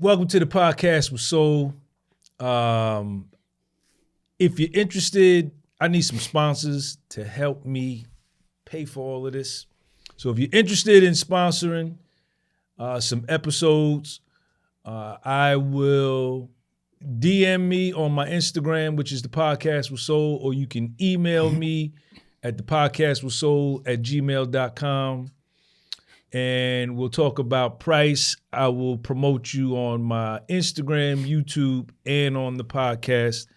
Welcome to the podcast with Soul. If you're interested, I need some sponsors to help me pay for all of this. So if you're interested in sponsoring some episodes, I will DM me on my Instagram, which is the podcast with Soul, or you can email me at thepodcastwithsoul@gmail.com. And we'll talk about price. I will promote you on my Instagram, YouTube, and on the podcast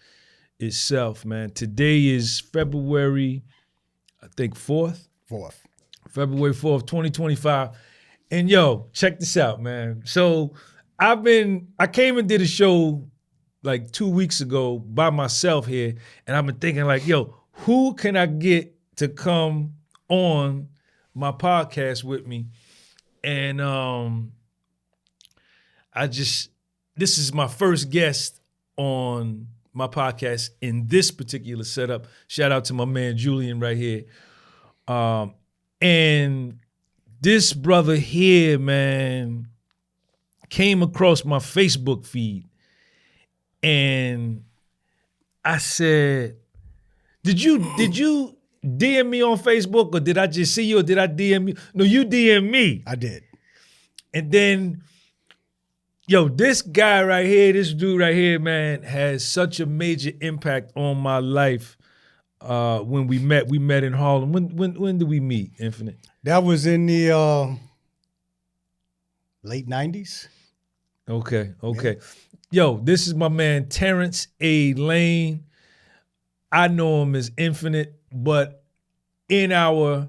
itself, man. Today is February, I think 4th? February 4th, 2025. And yo, check this out, man. So I came and did a show like 2 weeks ago by myself here, and I've been thinking like, yo, who can I get to come on my podcast with me? And this is my first guest on my podcast in this particular setup. Shout out to my man Julian right here. And this brother here, man, came across my Facebook feed. And I said, did you DM me on Facebook, or did I just see you, or did I DM you? No, you DM me. I did. And then, yo, this guy right here, this dude right here, man, has such a major impact on my life. When we met in Harlem. When did we meet, Infinite? That was in the late 90s. Okay. Yeah. Yo, this is my man, Terrence A. Lane. I know him as Infinite, but in our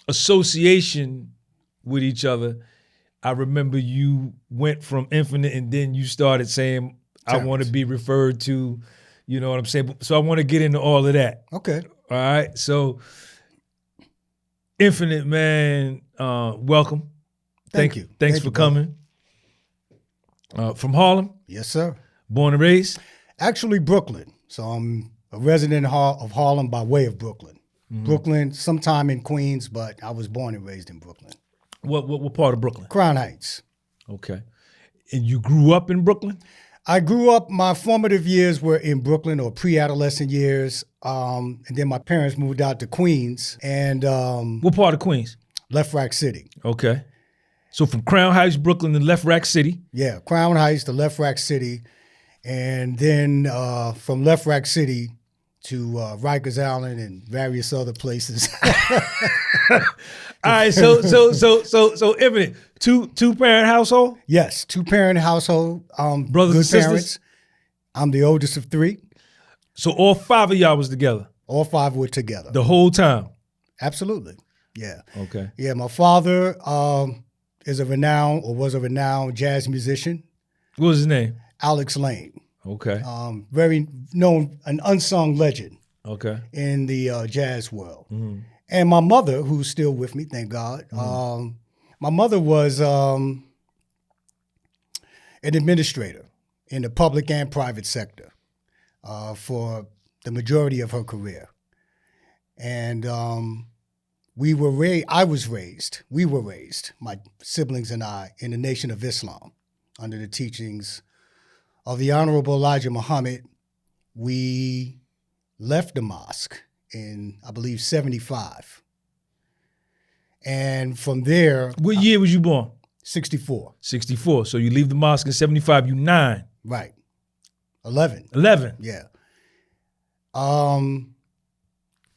association with each other, I remember you went from Infinite and then you started saying, Terrence. I want to be referred to, you know what I'm saying? So I want to get into all of that. Okay. All right. So Infinite, man, welcome. Thank you. Thanks for coming. From Harlem? Yes, sir. Born and raised? Actually, Brooklyn. So I'm a resident of Harlem by way of Brooklyn. Mm-hmm. Brooklyn, sometime in Queens, but I was born and raised in Brooklyn. What part of Brooklyn? Crown Heights. Okay. And you grew up in Brooklyn? I grew up, my formative years were in Brooklyn, or pre-adolescent years. And then my parents moved out to Queens. And what part of Queens? Left Rack City. Okay. So from Crown Heights, Brooklyn to Left Rack City? Yeah, Crown Heights to Left Rack City. And then from Left Rack City to Rikers Island and various other places. All right, so Infinite, two-parent household? Yes, two-parent household. Brothers and sisters? Parents. I'm the oldest of three. So all five of y'all was together? All five were together. The whole time? Absolutely, yeah. Okay. Yeah, my father was a renowned jazz musician. What was his name? Alex Lane. Okay. Very known, an unsung legend. Okay. In the jazz world. Mm-hmm. And my mother, who's still with me, thank God. Mm-hmm. My mother was an administrator in the public and private sector for the majority of her career. And we were raised, my siblings and I, in the Nation of Islam under the teachings of the Honorable Elijah Muhammad. We left the mosque in, I believe, 75. And from there... What year was you born? 64. 64. So you leave the mosque in 75, you 9. Right. 11. 11. Yeah.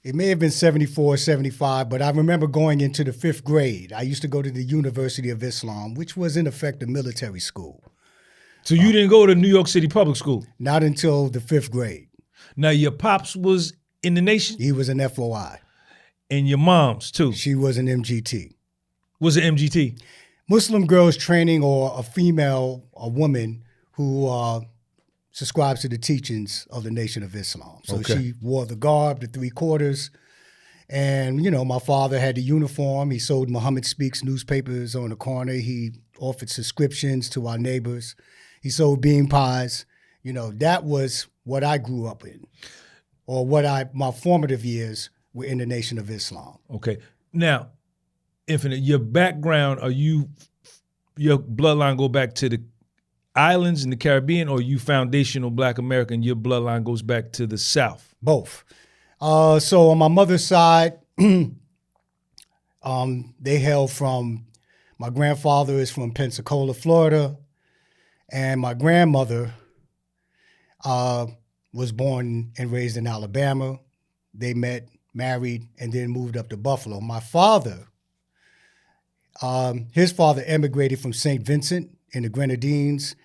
It may have been 74, 75, but I remember going into the 5th grade. I used to go to the University of Islam, which was in effect a military school. So you didn't go to New York City public school? Not until the 5th grade. Now your pops was in the Nation? He was an FOI. And your mom's too? She was an MGT. Was it MGT? Muslim Girls Training, or a woman who subscribes to the teachings of the Nation of Islam. So okay. She wore the garb, the 3/4, and my father had the uniform. He sold Muhammad Speaks newspapers on the corner. He offered subscriptions to our neighbors. He sold bean pies. That was what I grew up in, or my formative years were in the Nation of Islam. Okay. Now, Infinite, your background, are you your bloodline go back to the islands in the Caribbean, or you foundational Black American, your bloodline goes back to the South? Both. So on my mother's side, they hail from, my grandfather is from Pensacola, Florida, and my grandmother was born and raised in Alabama. They met, married, and then moved up to Buffalo. My father, his father emigrated from St. Vincent in the Grenadines,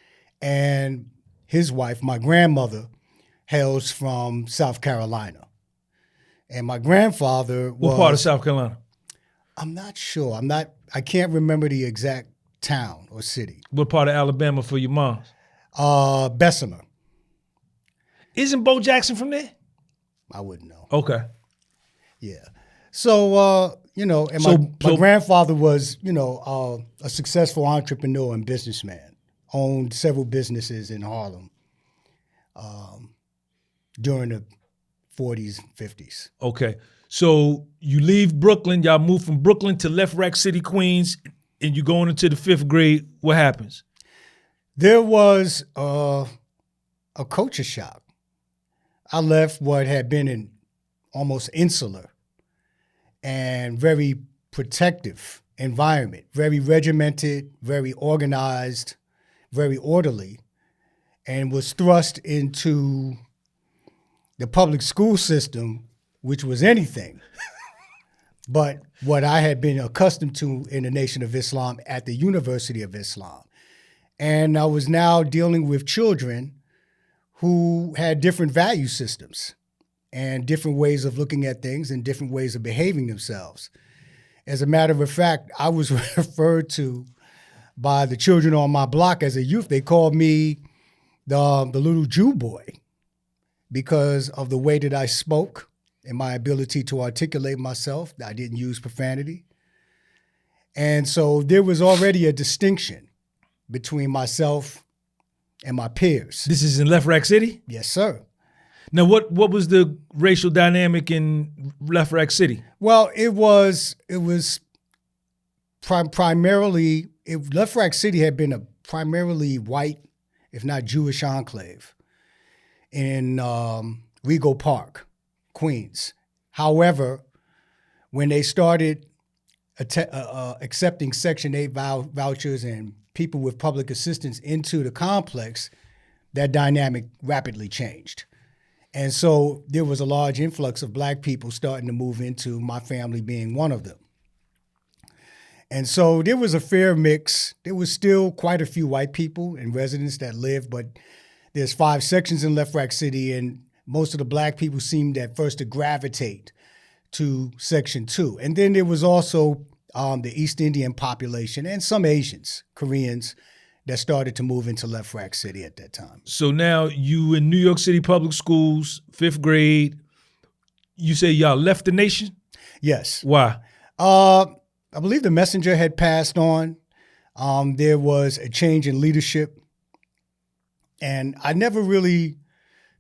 and his wife, my grandmother, hails from South Carolina. And my grandfather was... What part of South Carolina? I'm not sure. I can't remember the exact town or city. What part of Alabama for your mom? Bessemer. Isn't Bo Jackson from there? I wouldn't know. Okay. Yeah. So, and my grandfather was, a successful entrepreneur and businessman, owned several businesses in Harlem during the 40s, 50s. Okay. So you leave Brooklyn, y'all move from Brooklyn to Left Rack City, Queens, and you're going into the 5th grade. What happens? There was a culture shock. I left what had been an almost insular and very protective environment, very regimented, very organized, very orderly, and was thrust into the public school system, which was anything but what I had been accustomed to in the Nation of Islam at the University of Islam. And I was now dealing with children who had different value systems and different ways of looking at things and different ways of behaving themselves. As a matter of fact, I was referred to by the children on my block as a youth. They called me the little Jew boy because of the way that I spoke and my ability to articulate myself. I didn't use profanity. And so there was already a distinction between myself and my peers. This is in Left Rack City? Yes, sir. Now, what was the racial dynamic in Left Rack City? Well, it was primarily, Left Rack City had been a primarily white, if not Jewish enclave in Rego Park, Queens. However, when they started accepting Section 8 vouchers and people with public assistance into the complex, that dynamic rapidly changed. And so there was a large influx of Black people starting to move into, my family being one of them. And so there was a fair mix. There was still quite a few white people and residents that lived, but there's 5 sections in Left Rack City, and most of the Black people seemed at first to gravitate to Section 2. And then there was also the East Indian population and some Asians, Koreans, that started to move into Left Rack City at that time. So now you in New York City public schools, 5th grade. You say y'all left the nation? Yes. Why? I believe the messenger had passed on. There was a change in leadership. And I never really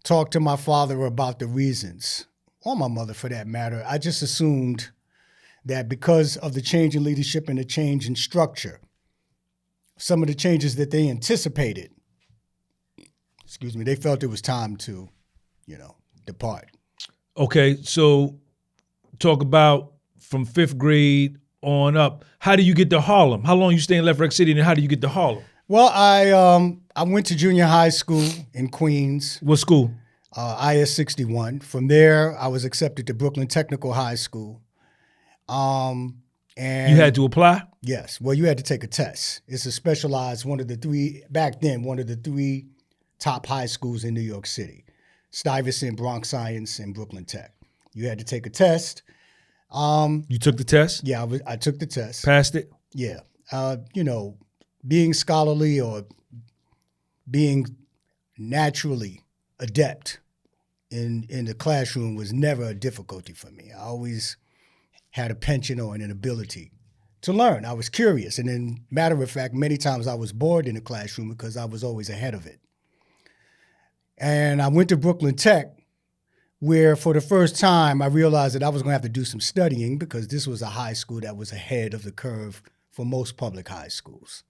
talked to my father about the reasons, or my mother for that matter. I just assumed that because of the change in leadership and the change in structure, some of the changes that they anticipated, they felt it was time to, depart. Okay, so talk about from 5th grade on up. How do you get to Harlem? How long you stay in Left Rack City, and how do you get to Harlem? Well, I went to junior high school in Queens. What school? IS 61. From there, I was accepted to Brooklyn Technical High School. And you had to apply? Yes. Well, you had to take a test. It's a specialized, one of the 3 top high schools in New York City: Stuyvesant, Bronx Science, and Brooklyn Tech. You had to take a test. You took the test? Yeah, I took the test. Passed it? Yeah. Being scholarly or being naturally adept in the classroom was never a difficulty for me. I always had a penchant or an ability to learn. I was curious. And then, matter of fact, many times I was bored in the classroom because I was always ahead of it. And I went to Brooklyn Tech, where for the first time I realized that I was going to have to do some studying because this was a high school that was ahead of the curve for most public high schools.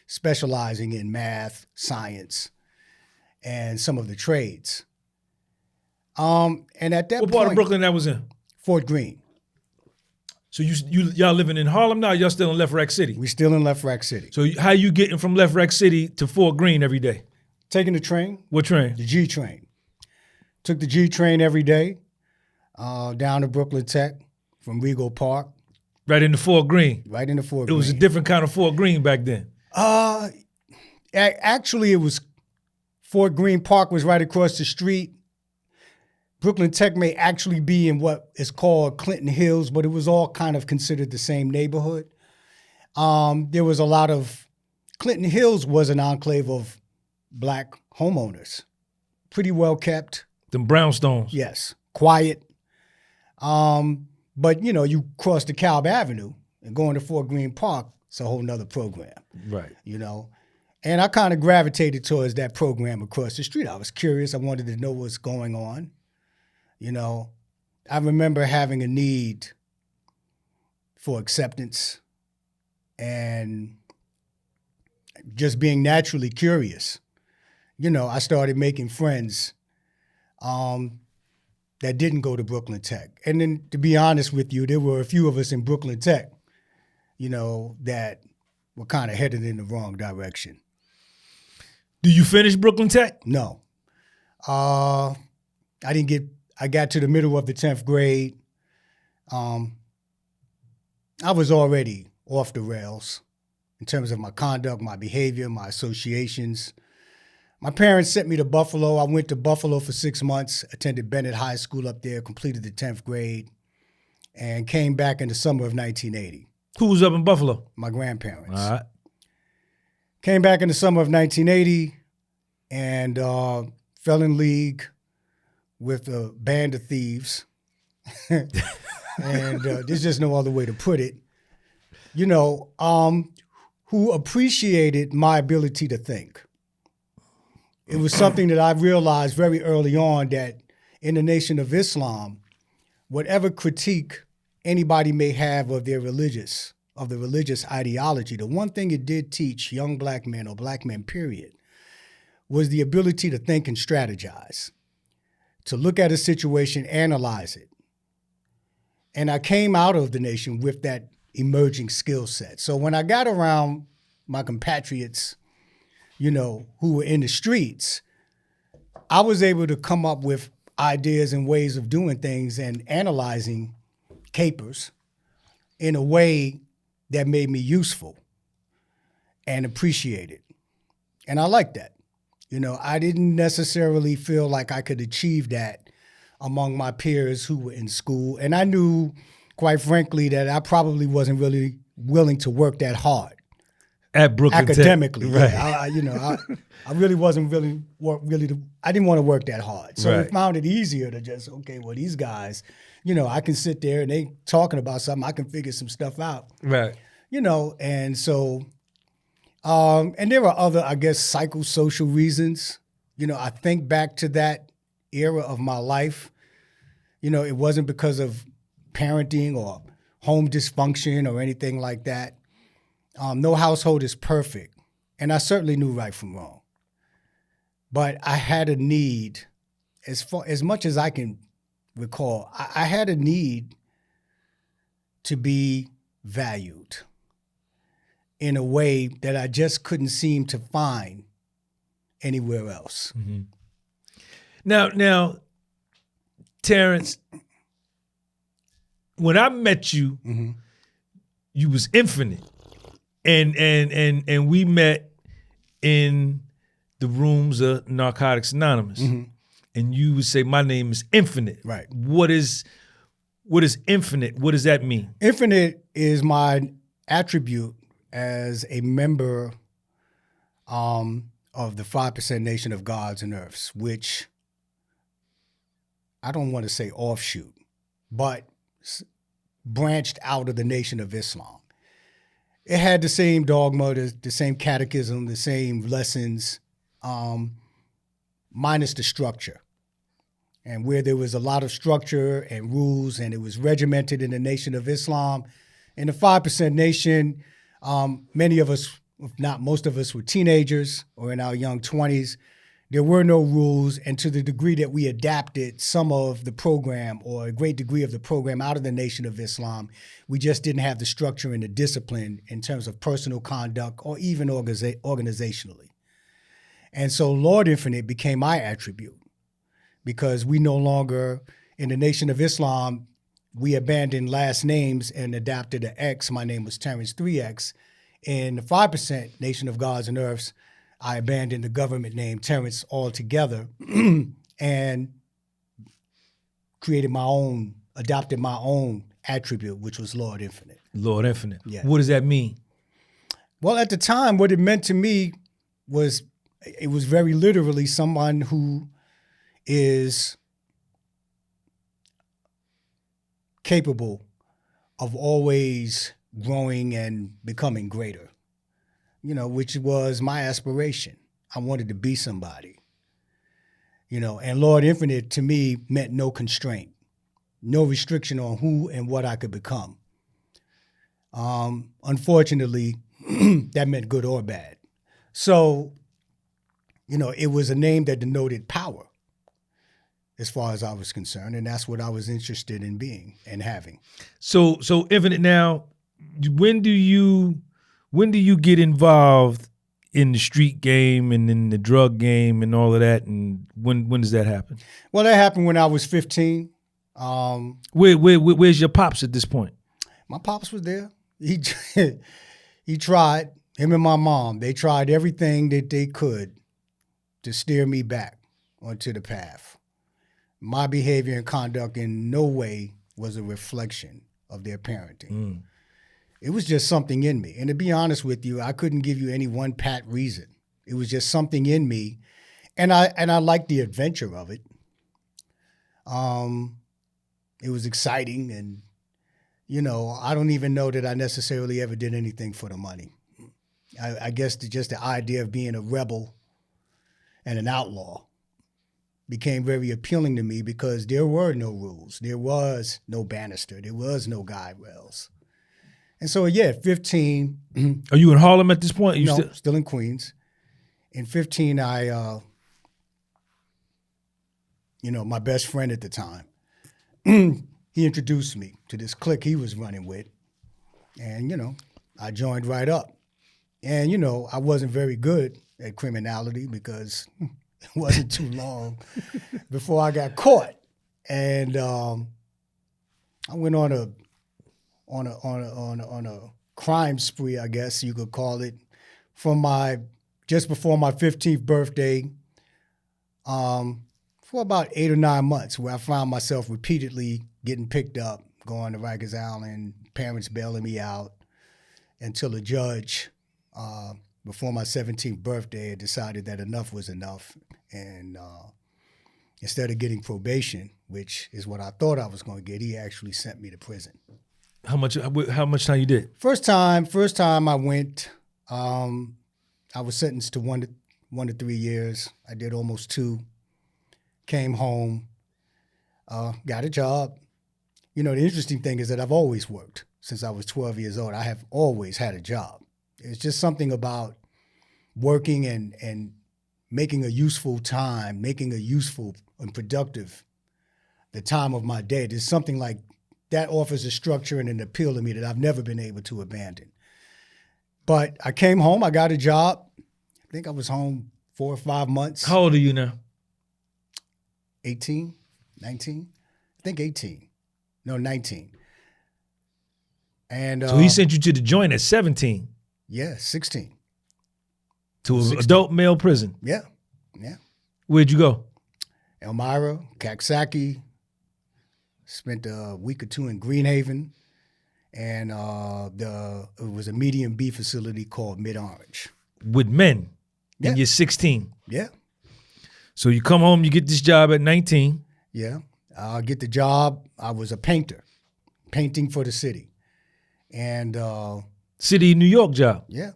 specializing in math, science, and some of the trades. And at that What point, part of Brooklyn that was in? Fort Greene. So y'all living in Harlem now? Or y'all still in Left Rack City? We still in Left Rack City. So how you getting from Left Rack City to Fort Greene every day? Taking the train. What train? The G train. Took the G train every day down to Brooklyn Tech from Regal Park. Right into Fort Greene. Right into Fort It Greene. was a different kind of Fort Greene back then. Actually, it was Fort Greene Park was right across the street. Brooklyn Tech may actually be in what is called Clinton Hills, but it was all kind of considered the same neighborhood. There was a lot of, Clinton Hills was an enclave of Black homeowners. Pretty well kept. Them brownstones. Yes. Quiet. But, you know, you cross the Calb Avenue and go into Fort Greene Park, it's a whole nother program. Right. You know? And I kind of gravitated towards that program across the street. I was curious. I wanted to know what's going on. You know, I remember having a need for acceptance and just being naturally curious. You know, I started making friends that didn't go to Brooklyn Tech. And then, to be honest with you, there were a few of us in Brooklyn Tech, you know, that were kind of headed in the wrong direction. Do you finish Brooklyn Tech? No. I got to the middle of the 10th grade. I was already off the rails in terms of my conduct, my behavior, my associations. My parents sent me to Buffalo. I went to Buffalo for 6 months, attended Bennett High School up there, completed the 10th grade, and came back in the summer of 1980. Who was up in Buffalo? My grandparents. All right. Came back in the summer of 1980 and fell in league with a band of thieves. And there's just no other way to put it. You know, who appreciated my ability to think. It was something that I realized very early on, that in the Nation of Islam, whatever critique anybody may have of the religious ideology, the one thing it did teach young Black men, or Black men period, was the ability to think and strategize, to look at a situation, analyze it. And I came out of the Nation with that emerging skill set. So when I got around my compatriots, you know, who were in the streets, I was able to come up with ideas and ways of doing things and analyzing capers in a way that made me useful and appreciated. And I liked that. You know, I didn't necessarily feel like I could achieve that among my peers who were in school. And I knew, quite frankly, that I probably wasn't really willing to work that hard. At Brooklyn academically, Tech. Right. Yeah, I really wasn't I didn't want to work that hard. So Right. I found it easier to just, okay, well, these guys, you know, I can sit there and they talking about something, I can figure some stuff out. Right. You know, and so, and there are other, I guess, psychosocial reasons. You know, I think back to that era of my life. You know, it wasn't because of parenting or home dysfunction or anything like that. No household is perfect, and I certainly knew right from wrong. But I had a need, as much as I can recall, I had a need to be valued in a way that I just couldn't seem to find anywhere else. Mm-hmm. Now, Terrence, when I met you, Mm-hmm. you was infinite. And we met in the rooms of Narcotics Anonymous. Mm-hmm. And you would say, my name is Infinite. Right. What is infinite? What does that mean? Infinite is my attribute as a member of the 5% Nation of Gods and Earths, which I don't want to say offshoot, but branched out of the Nation of Islam. It had the same dogma, the same catechism, the same lessons, minus the structure. And where there was a lot of structure and rules, and it was regimented in the Nation of Islam. In the 5% Nation, many of us if not most of us were teenagers or in our young 20s. There were no rules, and to the degree that we adapted some of the program or a great degree of the program out of the Nation of Islam, we just didn't have the structure and the discipline in terms of personal conduct or even organizationally. And so Lord Infinite became my attribute because we no longer, in the Nation of Islam, we abandoned last names and adapted an X. My name was Terrence 3X. In the 5% Nation of Gods and Earths, I abandoned the government name Terrence altogether and adopted my own attribute, which was Lord Infinite. Lord Infinite. Yeah. What does that mean? Well, at the time, what it meant to me was, it was very literally someone who is capable of always growing and becoming greater. Which was my aspiration. I wanted to be somebody, and Lord Infinite to me meant no constraint, no restriction on who and what I could become. Unfortunately, that meant good or bad. So, it was a name that denoted power as far as I was concerned, and that's what I was interested in being and having. So Infinite now, when do you get involved in the street game and in the drug game and all of that? And when does that happen? Well, that happened when I was 15. Where's your pops at this point? My pops was there. He tried, him and my mom, they tried everything that they could to steer me back onto the path. My behavior and conduct in no way was a reflection of their parenting. It was just something in me. And to be honest with you, I couldn't give you any one pat reason. It was just something in me. And I liked the adventure of it. It was exciting. And, I don't even know that I necessarily ever did anything for the money. I guess just the idea of being a rebel and an outlaw became very appealing to me because there were no rules. There was no banister. There was no guide rails. And so, 15. Are you in Harlem at this point? No, still in Queens. In 15, my best friend at the time, he introduced me to this clique he was running with. And, I joined right up. And, I wasn't very good at criminality because it wasn't too long before I got caught. And I went on a crime spree, I guess you could call it, just before my 15th birthday, for about 8 or 9 months, where I found myself repeatedly getting picked up, going to Rikers Island, parents bailing me out, until a judge, before my 17th birthday, had decided that enough was enough, and instead of getting probation, which is what I thought I was going to get, he actually sent me to prison. How much time you did? First time I went, I was sentenced to 1 to 3 years. I did almost 2. Came home, got a job. The interesting thing is that I've always worked since I was 12 years old. I have always had a job. It's just something about working and making a useful time, making a useful and productive the time of my day. There's something like that offers a structure and an appeal to me that I've never been able to abandon. But I came home, I got a job. I think I was home 4 or 5 months. How old are you now? 18, 19, I think 18. No, 19. And so he sent you to the joint at 17? Yeah, 16. To an adult male prison? Yeah. Where'd you go? Elmira, Coxsackie. Spent a week or 2 in Greenhaven. And it was a medium B facility called Mid-Orange. With men? Yeah. And you're 16? Yeah. So you come home, you get this job at 19. Yeah. I get the job. I was a painter, painting for the city. And City of New York job? Yeah.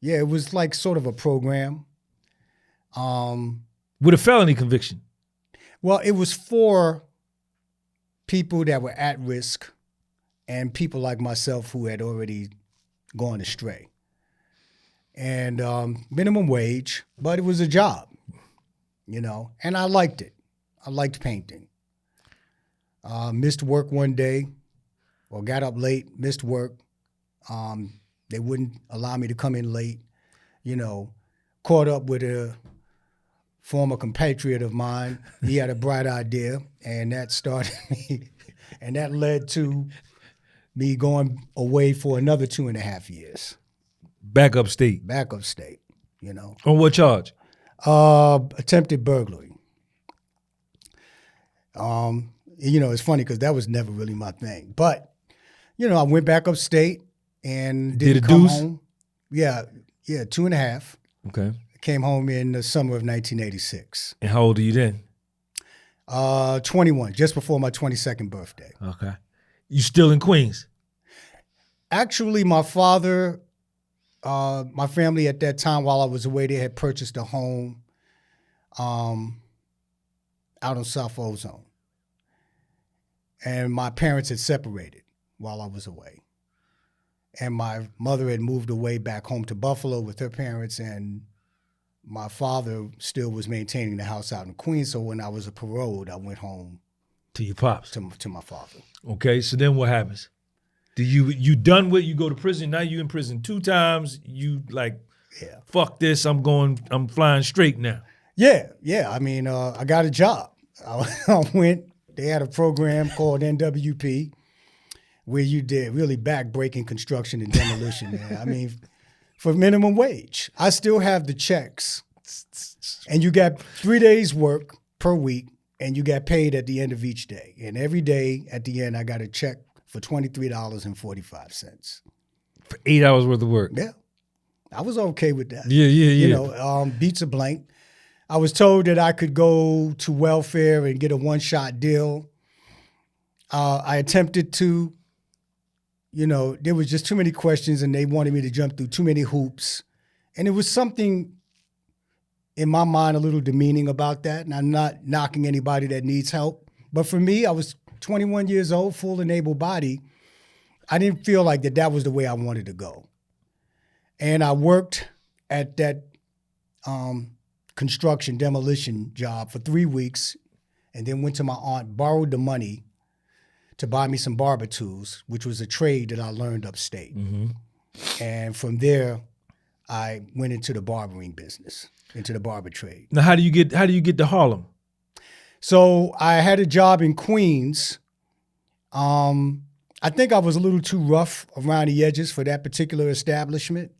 Yeah, it was like sort of a program. With a felony conviction? Well, it was for people that were at risk and people like myself who had already gone astray. and minimum wage, but it was a job, and I liked it. I liked painting. Missed work one day, or got up late, missed work. They wouldn't allow me to come in late, caught up with a former compatriot of mine. He had a bright idea, and that started me, and that led to me going away for another 2.5 years. Back upstate. Back upstate, On what charge? Attempted burglary. It's funny because that was never really my thing. But, I went back upstate and didn't come home. Yeah, 2.5. Okay. Came home in the summer of 1986. And how old are you then? 21, just before my 22nd birthday. Okay. You still in Queens? Actually, my father, my family at that time, while I was away, they had purchased a home out on South Ozone. And my parents had separated while I was away. And my mother had moved away back home to Buffalo with her parents, and my father still was maintaining the house out in Queens. So when I was paroled, I went home to your pops, to my father. Okay, so then what happens? Do you done with? You go to prison. Now you in prison 2 times. You like, yeah, fuck this. I'm flying straight now. Yeah. I mean, I got a job. I went. They had a program called NWP where you did really back-breaking construction and demolition, man. I mean, for minimum wage. I still have the checks. And you got 3 days work per week, and you got paid at the end of each day. And every day at the end, I got a check for $23.45. For 8 hours worth of work. Yeah. I was okay with that. Yeah. Beats a blank. I was told that I could go to welfare and get a one-shot deal. I attempted to, there was just too many questions and they wanted me to jump through too many hoops. And it was something in my mind a little demeaning about that. And I'm not knocking anybody that needs help. But for me, I was 21 years old, full and able body. I didn't feel like that was the way I wanted to go. And I worked at that construction demolition job for 3 weeks, and then went to my aunt, borrowed the money to buy me some barber tools, which was a trade that I learned upstate. Mm-hmm. And from there, I went into the barbering business, into the barber trade. Now, how do you get to Harlem? So I had a job in Queens. I think I was a little too rough around the edges for that particular establishment.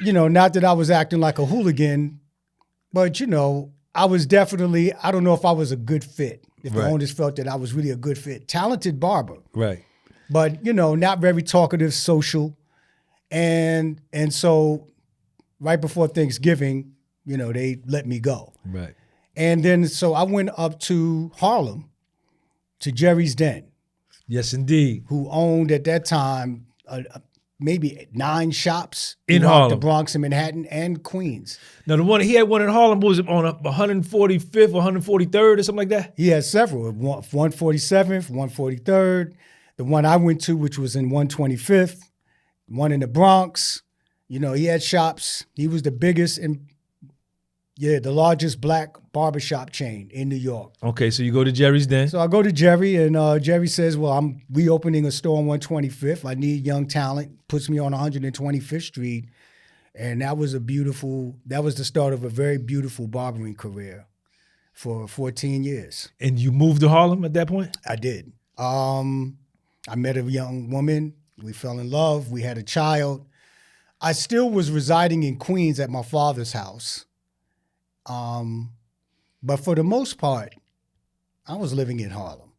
Not that I was acting like a hooligan, but, I was definitely, I don't know if I was a good fit, if the owners felt that I was really a good fit. Talented barber. Right. But, not very talkative, social. And so right before Thanksgiving, they let me go. Right. And then, so I went up to Harlem, to Jerry's Den. Yes, indeed. Who owned at that time maybe 9 shops in Harlem, the Bronx and Manhattan and Queens. Now he had one in Harlem. Was it on 145th or 143rd or something like that? He had several. 147th, 143rd. The one I went to, which was in 125th. One in the Bronx. He had shops. He was the biggest and the largest black barbershop chain in New York. Okay, so you go to Jerry's Den. So I go to Jerry, and Jerry says, well, I'm reopening a store on 125th. I need young talent. Puts me on 125th Street. And that was the start of a very beautiful barbering career for 14 years. And you moved to Harlem at that point? I did. I met a young woman. We fell in love. We had a child. I still was residing in Queens at my father's house. But for the most part, I was living in Harlem.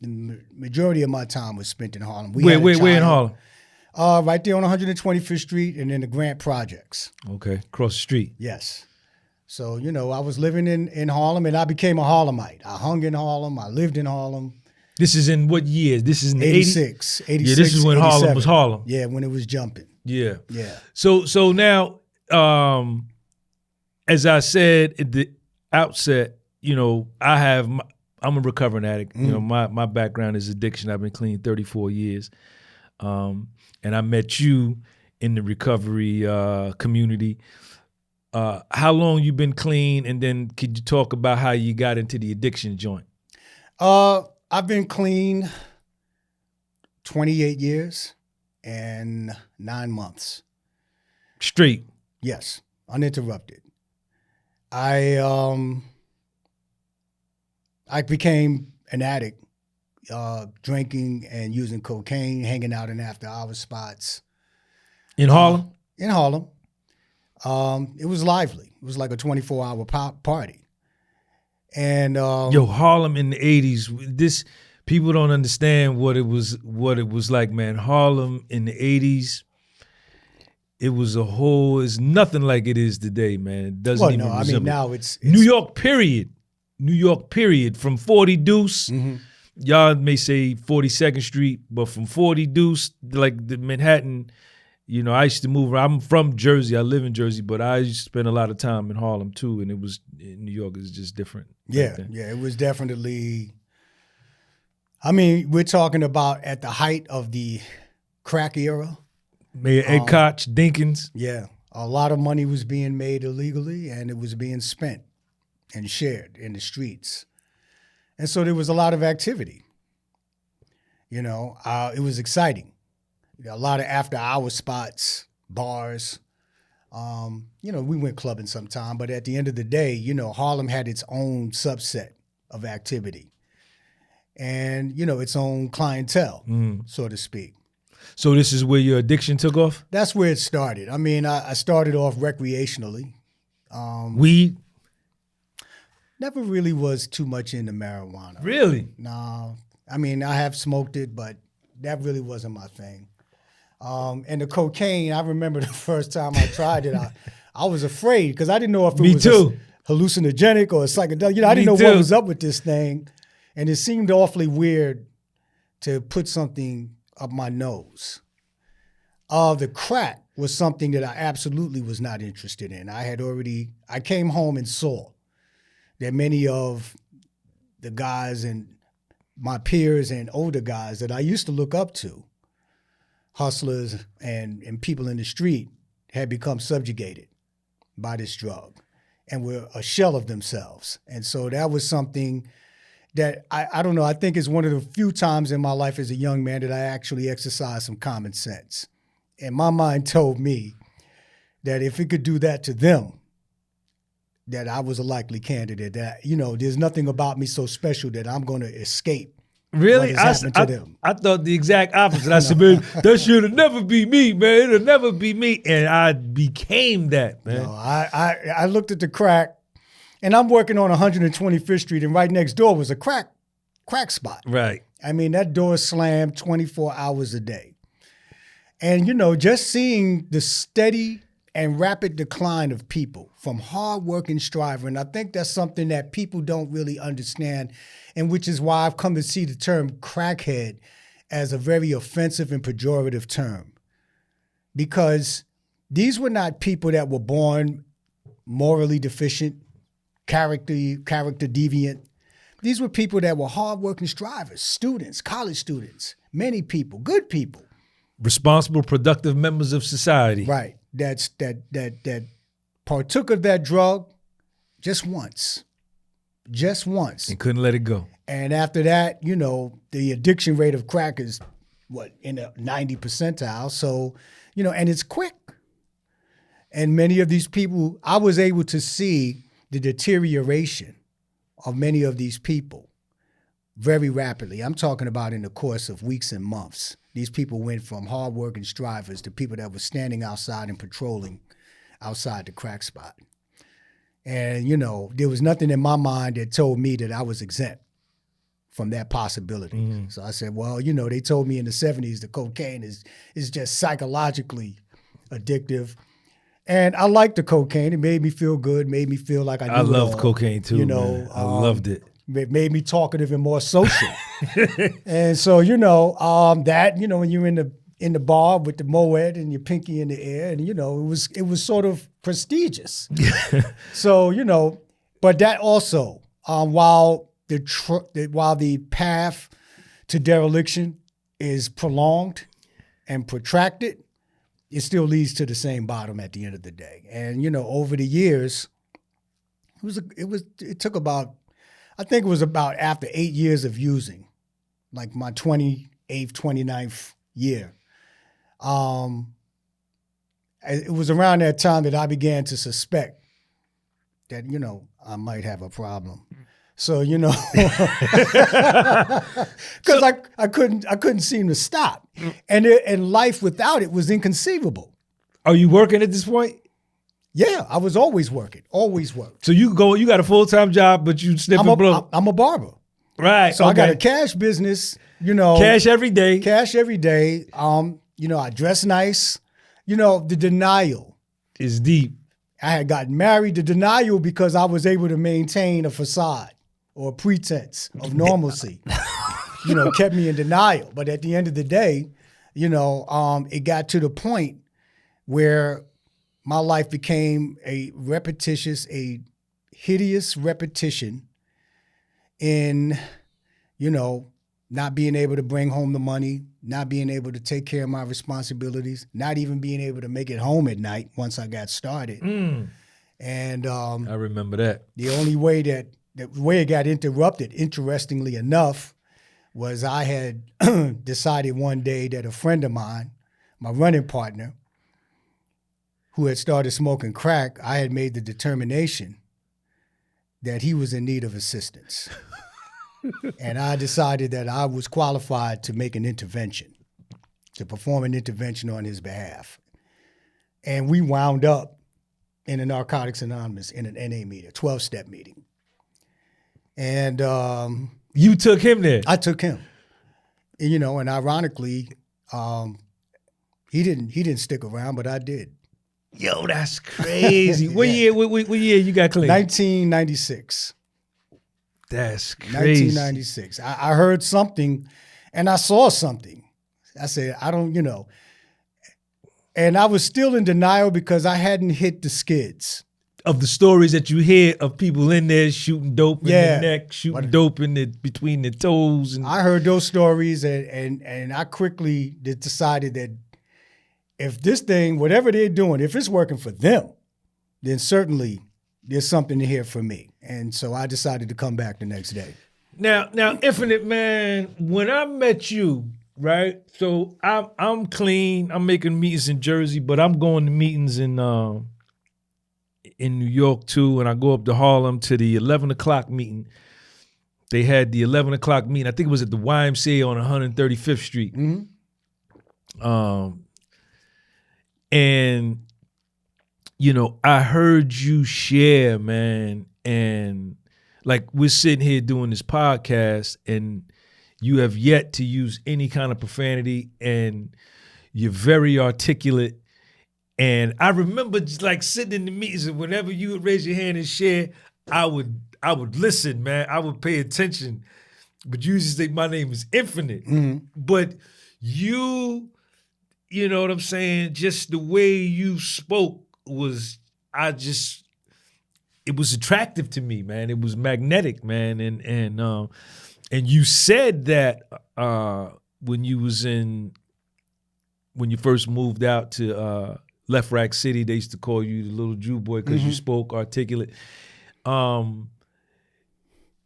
The majority of my time was spent in Harlem. Where in Harlem? Right there on 125th Street and in the Grant Projects. Okay, across the street. Yes. So, I was living in Harlem, and I became a Harlemite. I hung in Harlem. I lived in Harlem. This is in what years? This is in the 86. 86, yeah, this is when 87. Harlem was Harlem. Yeah, when it was jumping. Yeah. Yeah. So now, as I said at the outset, I'm a recovering addict. Mm. My background is addiction. I've been clean 34 years. And I met you in the recovery community. How long you been clean, and then could you talk about how you got into the addiction joint? I've been clean 28 years and 9 months. Straight? Yes, uninterrupted. I became an addict, drinking and using cocaine, hanging out in after-hour spots. In Harlem? In Harlem. It was lively. It was like a 24-hour party. And Harlem in the 80s. This people don't understand what it was like, man. Harlem in the 80s, it was it's nothing like it is today, man. It doesn't even resemble. I mean, now it's New York, period. New York, period. From 40 Deuce, y'all may say 42nd Street, but from 40 Deuce, like the Manhattan, I used to move around. I'm from Jersey. I live in Jersey, but I used to spend a lot of time in Harlem too, and in New York is just different. Yeah, it was definitely. I mean, we're talking about at the height of the crack era. Mayor Ed Koch, Dinkins. Yeah, a lot of money was being made illegally, and it was being spent and shared in the streets, and so there was a lot of activity. It was exciting. A lot of after-hour spots, bars. We went clubbing sometime, but at the end of the day, Harlem had its own subset of activity and, its own clientele, so to speak. So this is where your addiction took off? That's where it started. I mean, I started off recreationally. Weed? Never really was too much into marijuana. Really? No. I mean, I have smoked it, but that really wasn't my thing. And the cocaine, I remember the first time I tried it, I was afraid because I didn't know if it was hallucinogenic or a psychedelic. I didn't know what was up with this thing. And it seemed awfully weird to put something up my nose. The crack was something that I absolutely was not interested in. I came home and saw that many of the guys and my peers and older guys that I used to look up to, hustlers and people in the street, had become subjugated by this drug and were a shell of themselves. And so that was something that I don't know, I think is one of the few times in my life as a young man that I actually exercised some common sense. And my mind told me that if it could do that to them, that I was a likely candidate, that, there's nothing about me so special that I'm going to escape. Really? I thought the exact opposite. I said, man, that should never be me, man. It'll never be me. And I became that, man. No, I looked at the crack, and I'm working on 125th Street, and right next door was a crack spot. Right. I mean, that door slammed 24 hours a day. And, just seeing the steady and rapid decline of people from hard-working striver, and I think that's something that people don't really understand, and which is why I've come to see the term crackhead as a very offensive and pejorative term. Because these were not people that were born morally deficient, character deviant. These were people that were hard-working strivers, students, college students, many people, good people. Responsible, productive members of society. Right. That partook of that drug just once. And couldn't let it go. And after that, the addiction rate of crack is in the 90 percentile. So, and it's quick. And many of these people, I was able to see the deterioration of many of these people very rapidly. I'm talking about in the course of weeks and months. These people went from hard-working strivers to people that were standing outside and patrolling outside the crack spot. And, there was nothing in my mind that told me that I was exempt from that possibility. Mm-hmm. So I said, well, they told me in the 70s the cocaine is just psychologically addictive. And I liked the cocaine. It made me feel good, made me feel like I knew it all. I loved cocaine too, man. I loved it. It made me talkative and more social. And so, that, when you're in the bar with the Moet and your pinky in the air, and, it was sort of prestigious. So, but that also, while the path to dereliction is prolonged and protracted, it still leads to the same bottom at the end of the day. And, over the years, it took about, I think it was about after 8 years of using, like my 28th, 29th year. It was around that time that I began to suspect that, I might have a problem. So, because I couldn't seem to stop. And life without it was inconceivable. Are you working at this point? Yeah, I was always working, always worked. So you got a full-time job, but you snip and blow. I'm a barber. Right. So I got a cash business, Cash every day. Cash every day. I dress nice. The denial is deep. I had gotten married. The denial because I was able to maintain a facade or a pretense of normalcy, kept me in denial. But at the end of the day, it got to the point where my life became a hideous repetition in, not being able to bring home the money, not being able to take care of my responsibilities, not even being able to make it home at night once I got started. And I remember that. The only way the way it got interrupted, interestingly enough, was I had decided one day that a friend of mine, my running partner, who had started smoking crack, I had made the determination that he was in need of assistance. And I decided that I was qualified to make an intervention, to perform an intervention on his behalf. And we wound up in a Narcotics Anonymous in an NA meeting, a 12-step meeting. And you took him there? I took him. And ironically, he didn't stick around, but I did. Yo, that's crazy. What year you got clean? 1996. That's crazy. 1996. I heard something and I saw something. I said, I don't, And I was still in denial because I hadn't hit the skids. Of the stories that you hear of people in there shooting dope in the neck, shooting dope between the toes. And I heard those stories and I quickly decided that if this thing, whatever they're doing, if it's working for them, then certainly there's something here for me. And so I decided to come back the next day. Now, Infinite, man, when I met you, right? So I'm clean. I'm making meetings in Jersey, but I'm going to meetings in New York too. And I go up to Harlem to the 11 o'clock meeting. They had the 11 o'clock meeting. I think it was at the YMCA on 135th Street. Mm-hmm. And I heard you share, man, and like we're sitting here doing this podcast and you have yet to use any kind of profanity and you're very articulate. And I remember just like sitting in the meetings and whenever you would raise your hand and share, I would listen, man. I would pay attention. But you used to say my name is Infinite. Mm-hmm. But you know what I'm saying? Just the way you spoke was, it was attractive to me, man. It was magnetic, man. And you said that when you first moved out to Left Rack City, they used to call you the little Jew boy because you spoke articulate. And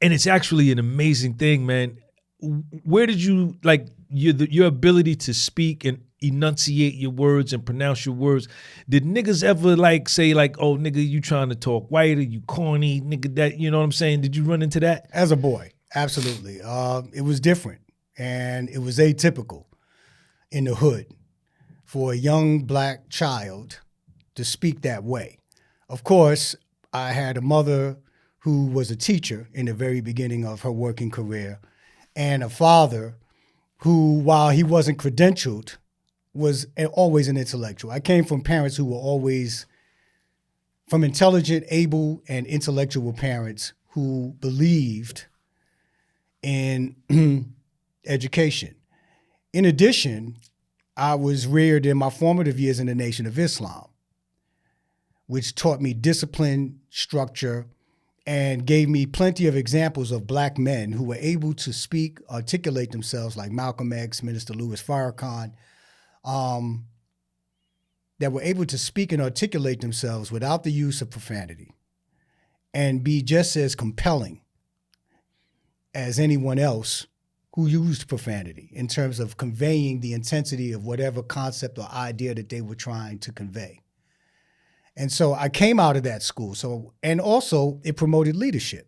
it's actually an amazing thing, man. Where did you, like, your ability to speak and enunciate your words and pronounce your words, did niggas ever like say like, oh nigga, you trying to talk white, or you corny, nigga, that, you know what I'm saying? Did you run into that? As a boy, absolutely. It was different and it was atypical in the hood for a young black child to speak that way. Of course, I had a mother who was a teacher in the very beginning of her working career and a father who, while he wasn't credentialed, was always an intellectual. I came from parents who were always from intelligent, able, and intellectual parents who believed in education. In addition, I was reared in my formative years in the Nation of Islam, which taught me discipline, structure, and gave me plenty of examples of black men who were able to speak, articulate themselves like Malcolm X, Minister Louis Farrakhan, that were able to speak and articulate themselves without the use of profanity and be just as compelling as anyone else who used profanity in terms of conveying the intensity of whatever concept or idea that they were trying to convey. And so I came out of that school. So, and also it promoted leadership.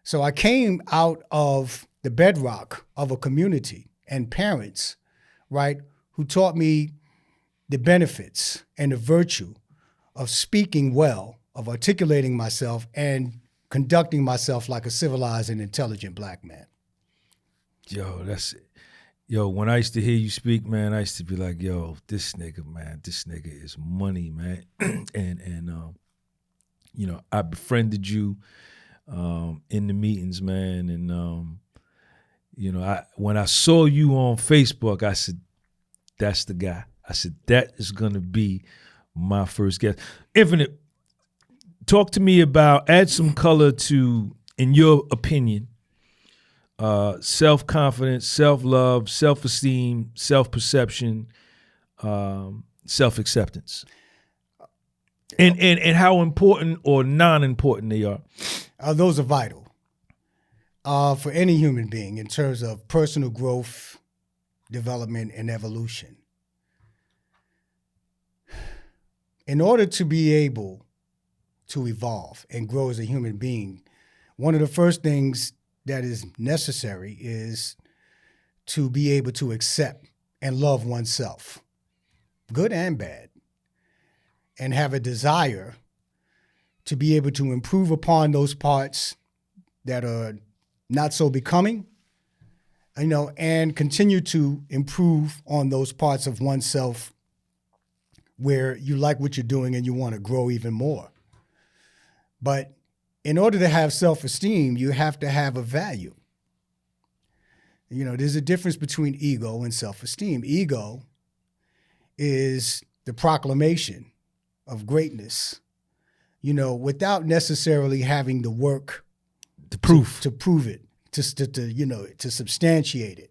So I came out of the bedrock of a community and parents, right, who taught me the benefits and the virtue of speaking well, of articulating myself and conducting myself like a civilized and intelligent Black man. Yo, when I used to hear you speak, man, I used to be like, yo, this nigga is money, man. and you know, I befriended you in the meetings, man. And, you know, when I saw you on Facebook, I said, that's the guy. I said, that is going to be my first guest. Infinite, talk to me about, add some color to, in your opinion, self-confidence, self-love, self-esteem, self-perception, self-acceptance, and how important or non-important they are. Those are vital for any human being in terms of personal growth, development, and evolution. In order to be able to evolve and grow as a human being, one of the first things that is necessary is to be able to accept and love oneself, good and bad, and have a desire to be able to improve upon those parts that are not so becoming, you know, and continue to improve on those parts of oneself where you like what you're doing and you want to grow even more. But in order to have self-esteem, you have to have a value. You know, there's a difference between ego and self-esteem. Ego is the proclamation of greatness, you know, without necessarily having the work to prove it, to substantiate it.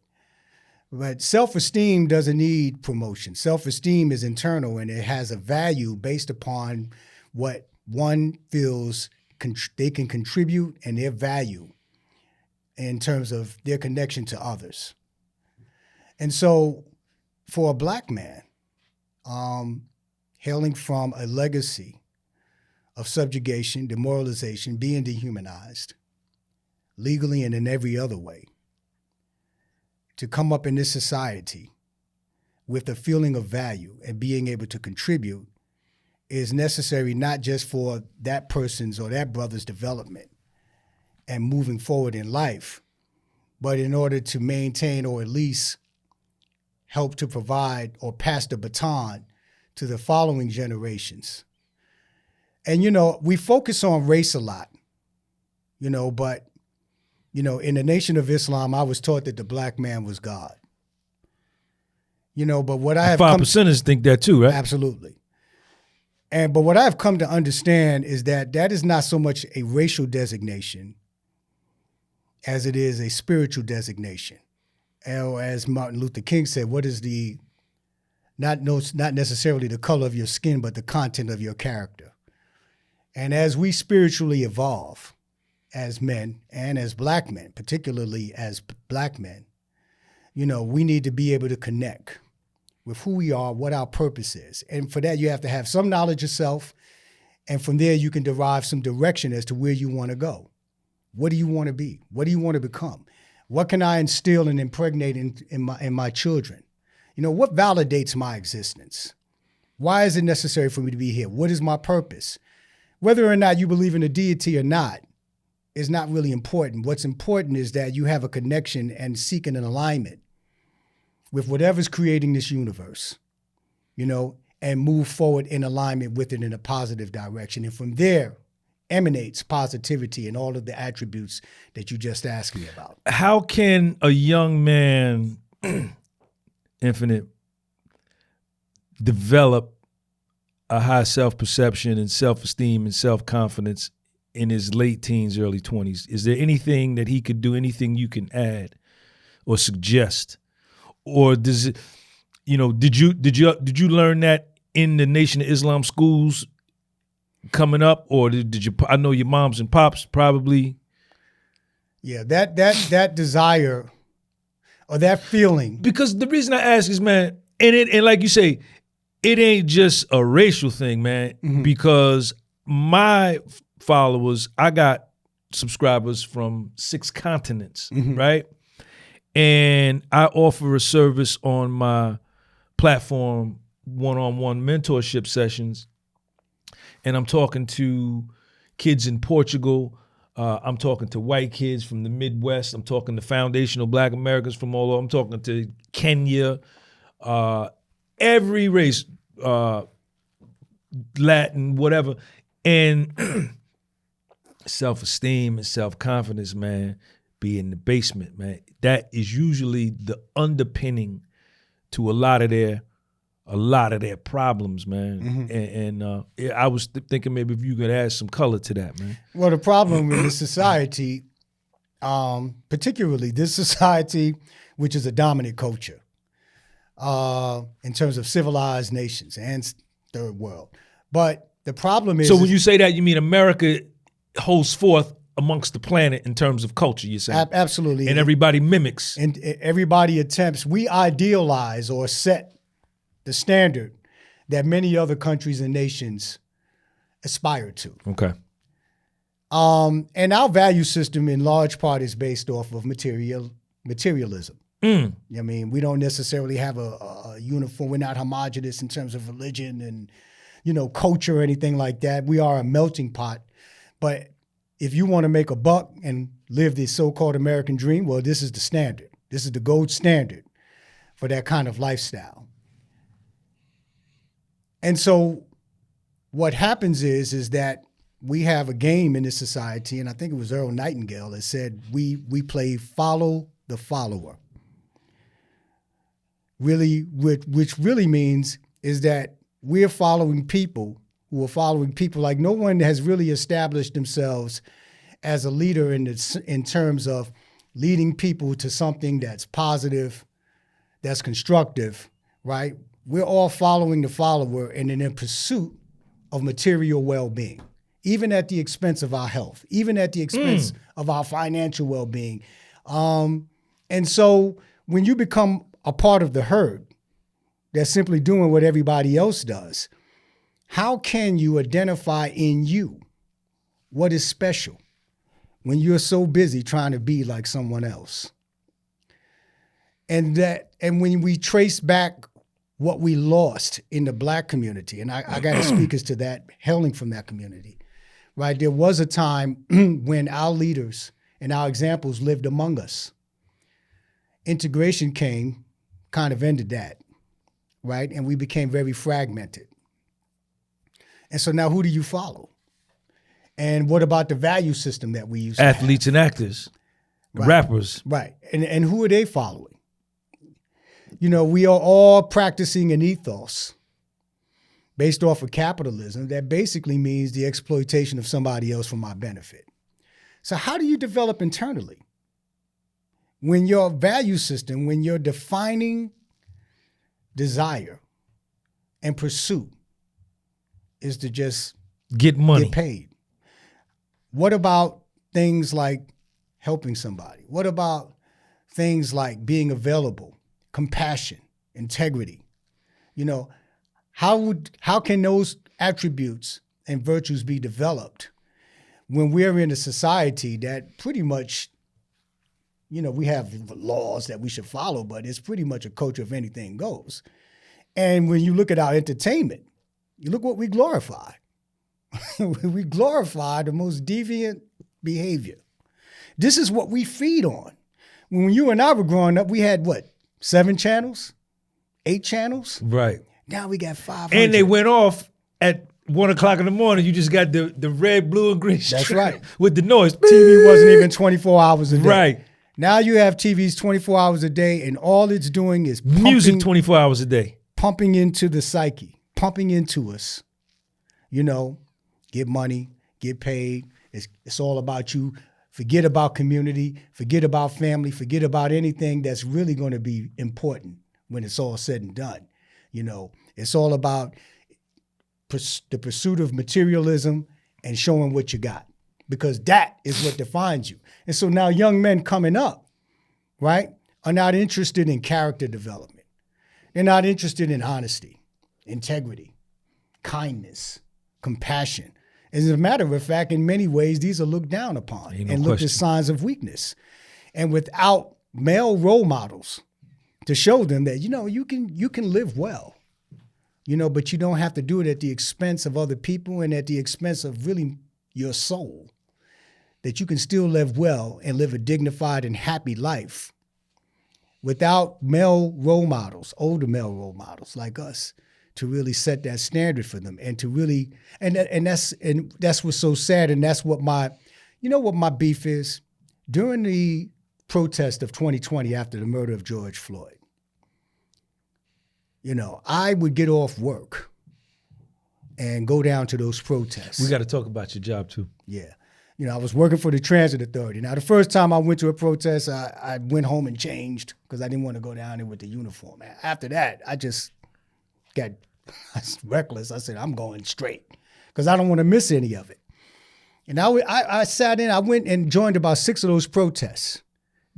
But self-esteem doesn't need promotion. Self-esteem is internal and it has a value based upon what one feels they can contribute and their value in terms of their connection to others. And so for a Black man, hailing from a legacy of subjugation, demoralization, being dehumanized, legally and in every other way, to come up in this society with a feeling of value and being able to contribute is necessary not just for that person's or that brother's development and moving forward in life, but in order to maintain or at least help to provide or pass the baton to the following generations. And, you know, we focus on race a lot, you know, but, you know, in the Nation of Islam, I was taught that the Black man was God. You know, but what I have 5%ers think that too, right? Absolutely. But what I've come to understand is that that is not so much a racial designation as it is a spiritual designation. Or as Martin Luther King said, what is not necessarily the color of your skin, but the content of your character. And as we spiritually evolve as men and as Black men, particularly as Black men, you know, we need to be able to connect with who we are, what our purpose is. And for that, you have to have some knowledge of self. And from there, you can derive some direction as to where you want to go. What do you want to be? What do you want to become? What can I instill and impregnate in my children? You know, what validates my existence? Why is it necessary for me to be here? What is my purpose? Whether or not you believe in a deity or not is not really important. What's important is that you have a connection and seeking an alignment with whatever's creating this universe, you know, and move forward in alignment with it in a positive direction. And from there emanates positivity and all of the attributes that you just asked me about. How can a young man, Infinite, develop a high self-perception and self-esteem and self-confidence in his late teens, early 20s? Is there anything that he could do, anything you can add or suggest? Or does it, you know, did you learn that in the Nation of Islam schools coming up, or did you? I know your moms and pops probably. Yeah, that desire or that feeling. Because the reason I ask is, man, and like you say, it ain't just a racial thing, man. Mm-hmm. Because my followers, I got subscribers from 6 continents, Mm-hmm. right? And I offer a service on my platform, one-on-one mentorship sessions. And I'm talking to kids in Portugal. I'm talking to white kids from the Midwest. I'm talking to foundational Black Americans from all over. I'm talking to Kenya, every race, Latin, whatever. And self-esteem and self-confidence, man, be in the basement, man. That is usually the underpinning to a lot of their problems, man. Mm-hmm. And I was thinking maybe if you could add some color to that, man. Well, the problem in this society, particularly this society, which is a dominant culture in terms of civilized nations and third world. But the problem is— So when you say that, you mean America holds forth amongst the planet in terms of culture, you're saying? Absolutely. And everybody mimics. And everybody attempts— we idealize or set the standard that many other countries and nations aspire to. Okay. And our value system in large part is based off of materialism. Mm. I mean, we don't necessarily have a uniform. We're not homogenous in terms of religion and, culture or anything like that. We are a melting pot. But if you want to make a buck and live the so-called American dream, well, this is the standard. This is the gold standard for that kind of lifestyle. And so what happens is that we have a game in this society, and I think it was Earl Nightingale that said we play follow the follower. Really, which really means is that we're following people who are following people. Like, no one has really established themselves as a leader in terms of leading people to something that's positive, that's constructive, right? We're all following the follower and in pursuit of material well-being, even at the expense of our health, even at the expense of our financial well-being. And so when you become a part of the herd that's simply doing what everybody else does, how can you identify in you what is special when you're so busy trying to be like someone else? And when we trace back what we lost in the Black community, and I got to speak as to that, hailing from that community, right? There was a time when our leaders and our examples lived among us. Integration came, kind of ended that, right? And we became very fragmented. And so now who do you follow? And what about the value system that we used to have? Athletes and actors, Right. rappers. Right. And who are they following? We are all practicing an ethos based off of capitalism that basically means the exploitation of somebody else for my benefit. So how do you develop internally? When your value system, when your defining desire and pursuit is to just Get money. get paid. What about things like helping somebody? What about things like being available, compassion, integrity? How can those attributes and virtues be developed when we're in a society that pretty much, we have laws that we should follow, but it's pretty much a culture of anything goes. And when you look at our entertainment, you look what we glorify. We glorify the most deviant behavior. This is what we feed on. When you and I were growing up, we had 7 channels, 8 channels? Right. Now we got 500. And they went off at 1 o'clock in the morning. You just got the red, blue, and green That's strip right. with the noise. TV wasn't even 24 hours a day. Right. Now you have TVs 24 hours a day, and all it's doing is Music 24 hours a day. pumping into the psyche, pumping into us. Get money, get paid. It's all about you. Forget about community, forget about family, forget about anything that's really going to be important when it's all said and done. It's all about the pursuit of materialism and showing what you got, because that is what defines you. And so now young men coming up, right, are not interested in character development. They're not interested in honesty, integrity, kindness, compassion. As a matter of fact, in many ways, these are looked down upon and looked as signs of weakness. And without male role models to show them that, you can live well, but you don't have to do it at the expense of other people and at the expense of really your soul, that you can still live well and live a dignified and happy life without male role models, older male role models like us, to really set that standard for them and to really, and that's what's so sad. And that's what my beef is. During the protest of 2020 after the murder of George Floyd, I would get off work and go down to those protests. We got to talk about your job too. Yeah. I was working for the Transit Authority. Now, the first time I went to a protest, I went home and changed because I didn't want to go down there with the uniform. After that, I just got reckless. I said, I'm going straight because I don't want to miss any of it. And I sat in, I went and joined about 6 of those protests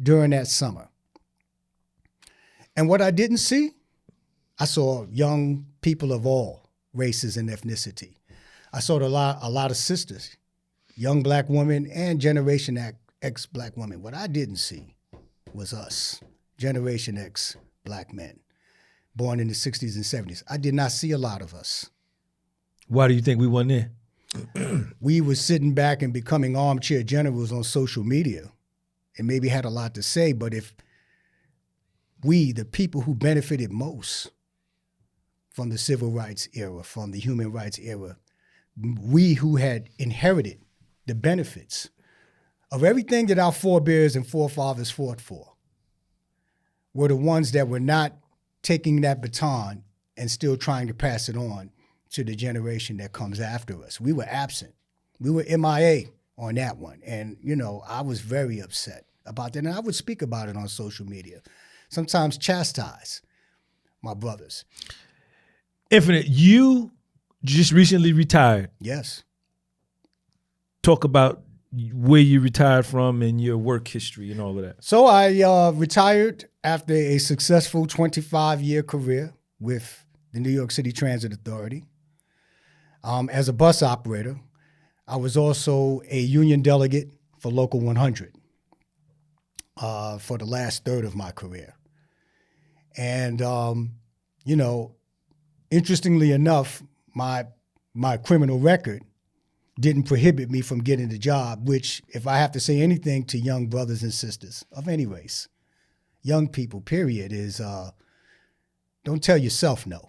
during that summer. And what I didn't see, I saw young people of all races and ethnicity. I saw a lot of sisters, young black women and Generation X black women. What I didn't see was us, Generation X black men, born in the 60s and 70s. I did not see a lot of us. Why do you think we weren't there? We were sitting back and becoming armchair generals on social media and maybe had a lot to say, but if we, the people who benefited most from the civil rights era, from the human rights era, we who had inherited the benefits of everything that our forebears and forefathers fought for, were the ones that were not taking that baton and still trying to pass it on to the generation that comes after us. We were absent. We were MIA on that one. And, I was very upset about that. And I would speak about it on social media, sometimes chastise my brothers. Infinite, you just recently retired. Yes. Talk about where you retired from and your work history and all of that. So I retired after a successful 25-year career with the New York City Transit Authority. As a bus operator, I was also a union delegate for Local 100 for the last third of my career. And, interestingly enough, my criminal record didn't prohibit me from getting the job, which, if I have to say anything to young brothers and sisters of any race, young people, period, is don't tell yourself no.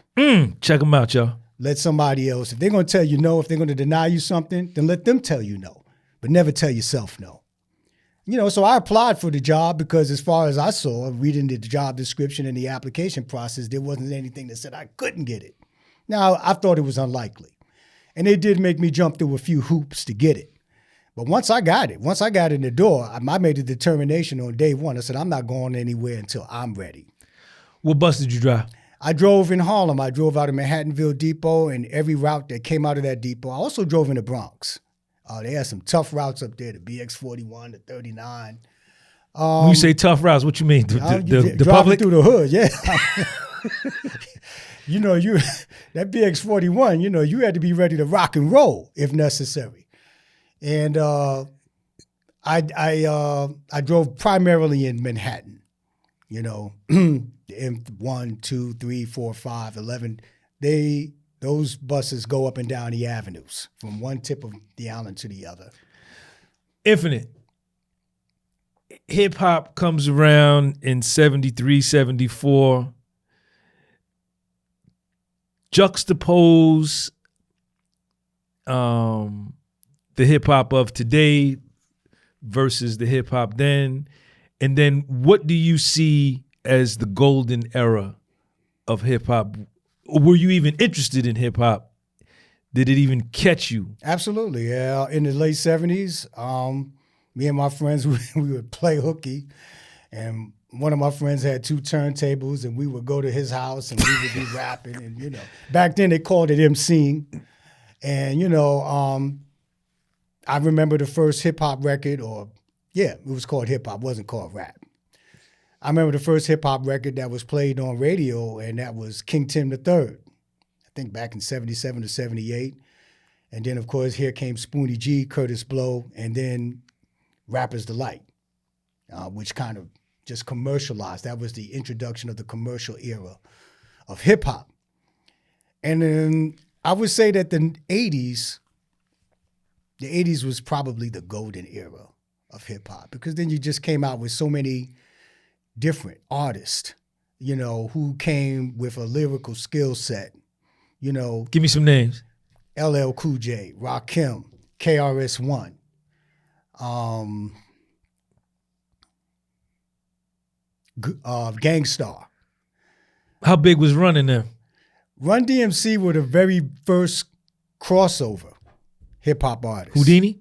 Check them out, y'all. Let somebody else, if they're going to tell you no, if they're going to deny you something, then let them tell you no, but never tell yourself no. So I applied for the job because, as far as I saw, reading the job description and the application process, there wasn't anything that said I couldn't get it. Now, I thought it was unlikely. And they did make me jump through a few hoops to get it. But once I got it in the door, I made a determination on day one. I said, I'm not going anywhere until I'm ready. What bus did you drive? I drove in Harlem. I drove out of Manhattanville Depot and every route that came out of that depot. I also drove in the Bronx. They had some tough routes up there, the BX41, the 39. When you say tough routes, what you mean? The public? Through the hood, yeah. That BX41, you had to be ready to rock and roll if necessary. And I drove primarily in Manhattan, M1, 2, 3, 4, 5, 11. Those buses go up and down the avenues from one tip of the island to the other. Infinite. Hip hop comes around in 73, 74. Juxtapose the hip hop of today versus the hip hop then. And then what do you see as the golden era of hip hop? Were you even interested in hip hop? Did it even catch you? Absolutely. Yeah. In the late 70s, me and my friends, we would play hooky, and one of my friends had 2 turntables, and we would go to his house and we would be rapping. And back then they called it emceeing. And, I remember the first hip hop record, it was called hip hop, wasn't called rap. I remember the first hip hop record that was played on radio, and that was King Tim III. I think back in 77 to 78. And then, of course, here came Spoonie G, Curtis Blow, and then Rapper's Delight, which kind of just commercialized. That was the introduction of the commercial era of hip hop. And then I would say that the 80s was probably the golden era of hip hop, because then you just came out with so many different artists, who came with a lyrical skill set, Give me some names. LL Cool J, Rakim, KRS-One, Gangstar. How big was Run in them? Run DMC were the very first crossover hip hop artists. Houdini?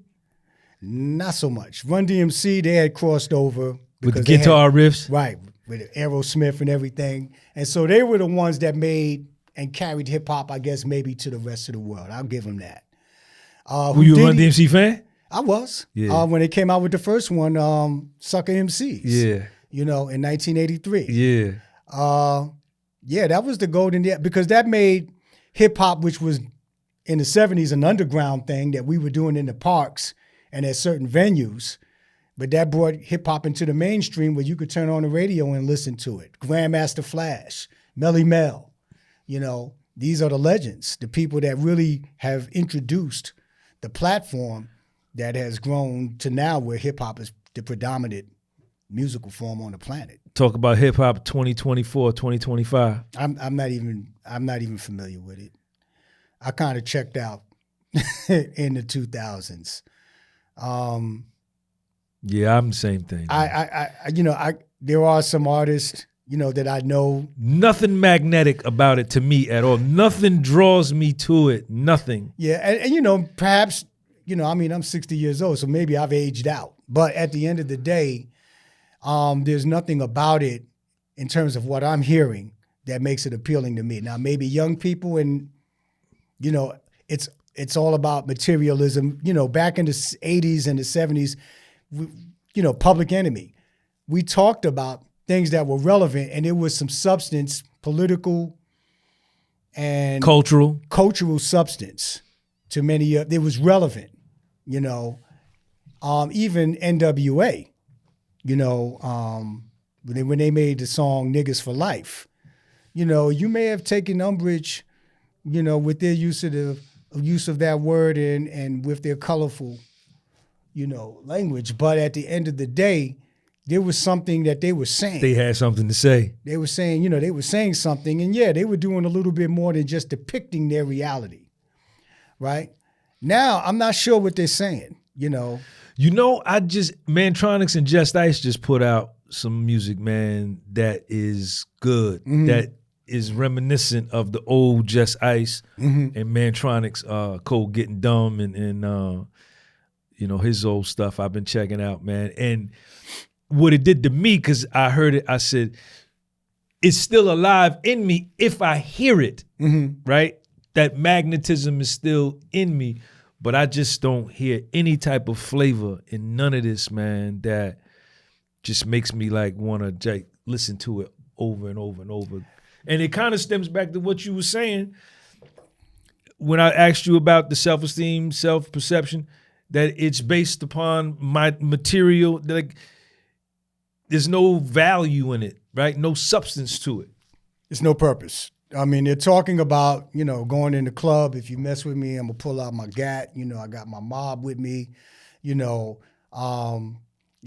Not so much. Run DMC, they had crossed over With the guitar riffs? Right, with Aerosmith and everything. And so they were the ones that made and carried hip hop, I guess, maybe to the rest of the world. I'll give them that. Were you a Run DMC fan? I was. Yeah. When they came out with the first one, Sucker MCs. Yeah. In 1983. Yeah. That was the golden era, because that made hip hop, which was in the 70s an underground thing that we were doing in the parks and at certain venues, but that brought hip hop into the mainstream where you could turn on the radio and listen to it. Grandmaster Flash, Melly Mel, these are the legends, the people that really have introduced the platform that has grown to now where hip hop is the predominant musical form on the planet. Talk about hip hop 2024, 2025. I'm not even familiar with it. I kind of checked out in the 2000s. Yeah, I'm the same thing. There are some artists, that I know. Nothing magnetic about it to me at all. Nothing draws me to it. Nothing. Yeah, and perhaps, I'm 60 years old, so maybe I've aged out. But at the end of the day, there's nothing about it in terms of what I'm hearing that makes it appealing to me. Now, maybe young people and, it's all about materialism. Back in the 80s and the 70s, Public Enemy, we talked about things that were relevant, and there was some substance, political and cultural substance to many. It was relevant, even NWA, when they made the song "Niggas for Life," you may have taken umbrage, with their use of that word and with their colorful, language. But at the end of the day, there was something that they were saying. They had something to say. They were saying, they were saying something. And they were doing a little bit more than just depicting their reality, right? Now, I'm not sure what they're saying, Mantronics and Just Ice just put out some music, man, that is good. Mm-hmm. That is reminiscent of the old Just Ice and Mantronics, Cold Getting Dumb and his old stuff I've been checking out, man. And what it did to me, because I heard it, I said, it's still alive in me if I hear it, right? That magnetism is still in me, but I just don't hear any type of flavor in none of this, man, that just makes me want to listen to it over and over and over. And it kind of stems back to what you were saying when I asked you about the self-esteem, self-perception, that it's based upon my material, there's no value in it, right? No substance to it. It's no purpose. I mean, they're talking about, going in the club. If you mess with me, I'm going to pull out my gat. I got my mob with me. I'm going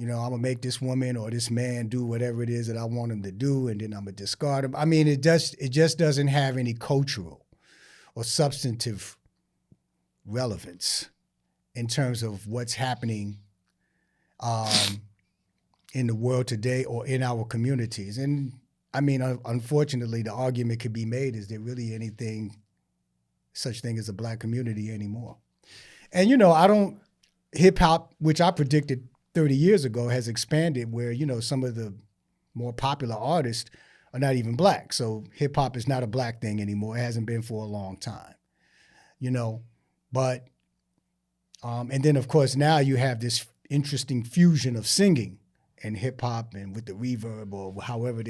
to make this woman or this man do whatever it is that I want him to do, and then I'm going to discard him. I mean, it just doesn't have any cultural or substantive relevance in terms of what's happening in the world today or in our communities. And I mean, unfortunately, the argument could be made, is there really such thing as a black community anymore? And, hip hop, which I predicted 30 years ago, has expanded where, some of the more popular artists are not even black. So hip hop is not a black thing anymore. It hasn't been for a long time, But and then of course now you have this interesting fusion of singing and hip hop and with the reverb or however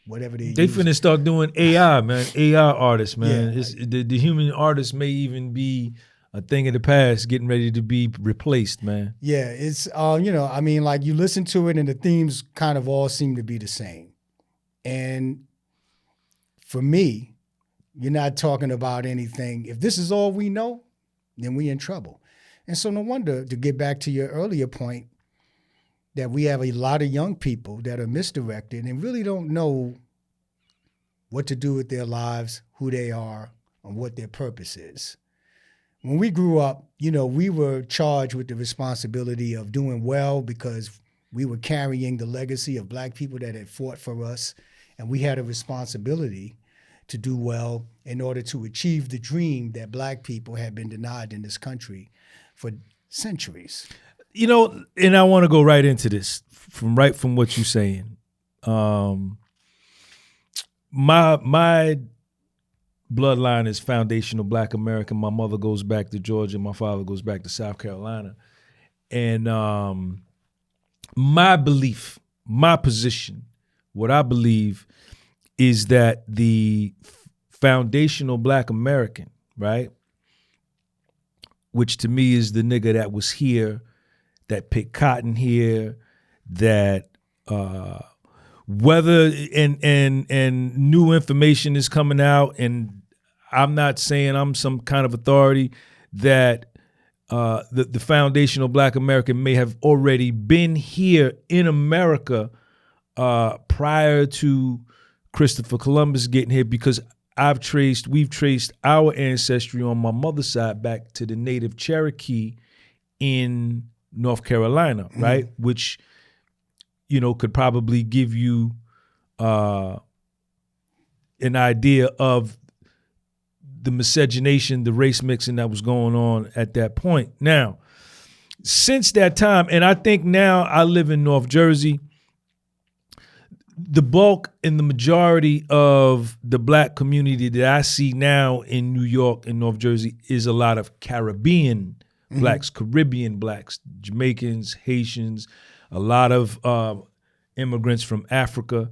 whatever they They use. finna start doing AI, man. AI artists, man. Yeah. It's, the human artist may even be a thing of the past, getting ready to be replaced, man. Yeah, it's I mean, like you listen to it and the themes kind of all seem to be the same. And for me, you're not talking about anything. If this is all we know, then we in trouble. And so no wonder, to get back to your earlier point, that we have a lot of young people that are misdirected and really don't know what to do with their lives, who they are, and what their purpose is. When we grew up, we were charged with the responsibility of doing well because we were carrying the legacy of Black people that had fought for us, and we had a responsibility to do well in order to achieve the dream that Black people had been denied in this country for centuries. And I want to go right into this from what you're saying. My bloodline is foundational Black American. My mother goes back to Georgia. My father goes back to South Carolina. And my belief, my position, what I believe is that the foundational Black American, right, which to me is the nigga that was here, that picked cotton here, that whether and new information is coming out, and I'm not saying I'm some kind of authority, that the foundational Black American may have already been here in America prior to Christopher Columbus getting here, because we've traced our ancestry on my mother's side back to the native Cherokee in North Carolina, right? Which, could probably give you an idea of the miscegenation, the race mixing that was going on at that point. Now, since that time, and I think now I live in North Jersey, the bulk and the majority of the Black community that I see now in New York and North Jersey is a lot of Caribbean Blacks, Caribbean Blacks, Jamaicans, Haitians, a lot of immigrants from Africa.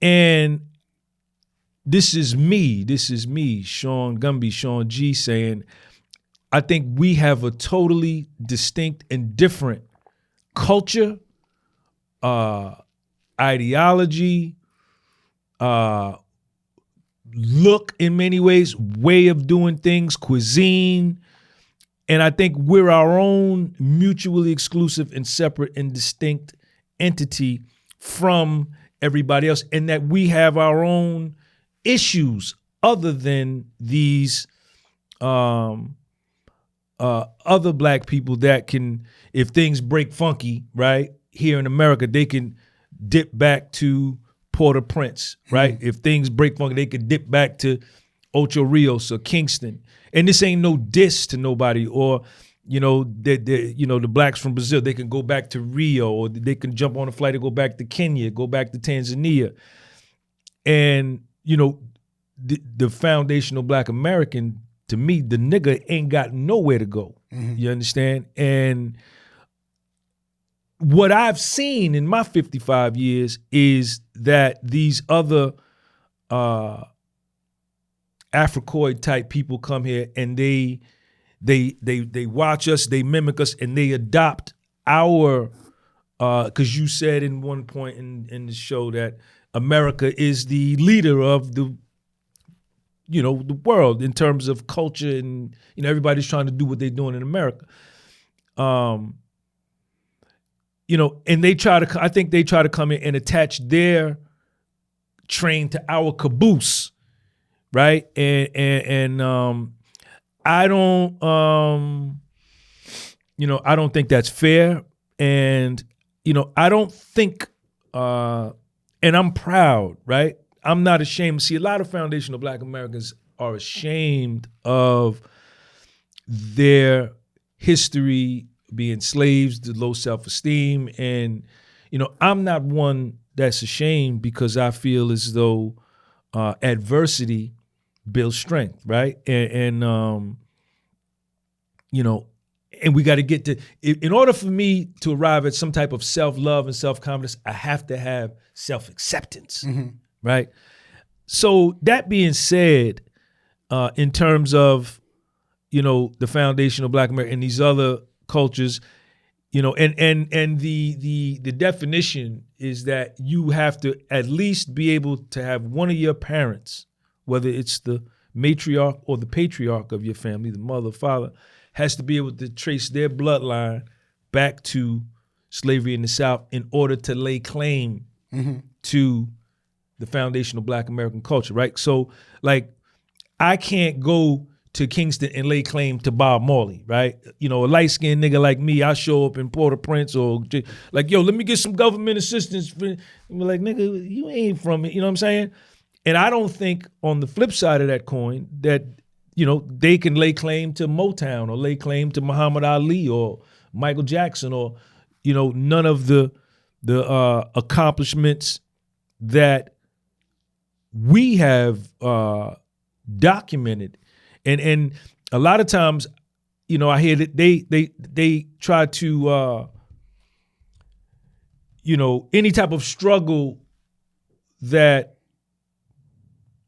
And this is me, Sean Gumby, Sean G, saying, I think we have a totally distinct and different culture, ideology, look in many ways, way of doing things, cuisine. And I think we're our own mutually exclusive and separate and distinct entity from everybody else, and that we have our own issues other than these other Black people that can, if things break funky, right, here in America, they can dip back to Port-au-Prince, right? If things break funky, they could dip back to Ocho Rios or Kingston. And this ain't no diss to nobody, or the Blacks from Brazil, they can go back to Rio, or they can jump on a flight and go back to Kenya, go back to Tanzania. And the foundational Black American, to me, the nigga ain't got nowhere to go. You understand? And what I've seen in my 55 years is that these other Africoid type people come here and they watch us, they mimic us, and they adopt our, because you said in one point in the show that America is the leader of the world in terms of culture, and everybody's trying to do what they're doing in America. And I think they try to come in and attach their train to our caboose, right? And I don't, I don't think that's fair. And, I don't think, and I'm proud, right? I'm not ashamed. See, a lot of foundational Black Americans are ashamed of their history, being slaves, the low self-esteem. And, I'm not one that's ashamed, because I feel as though adversity builds strength, right? And you know, and we got to get to, in order for me to arrive at some type of self-love and self-confidence, I have to have self-acceptance, right? So that being said, in terms of, you know, the foundation of Black America and these other cultures, you know, and the definition is that you have to at least be able to have one of your parents, whether it's the matriarch or the patriarch of your family, the mother, father, has to be able to trace their bloodline back to slavery in the South in order to lay claim to the foundation of Black American culture, right? So, like, I can't go to Kingston and lay claim to Bob Marley, right? You know, a light-skinned nigga like me, I show up in Port-au-Prince or like, yo, let me get some government assistance. And we're like, nigga, you ain't from it, you know what I'm saying? And I don't think on the flip side of that coin that, you know, they can lay claim to Motown or lay claim to Muhammad Ali or Michael Jackson or, you know, none of the accomplishments that we have documented. And a lot of times, you know, I hear that they try to, you know, any type of struggle that,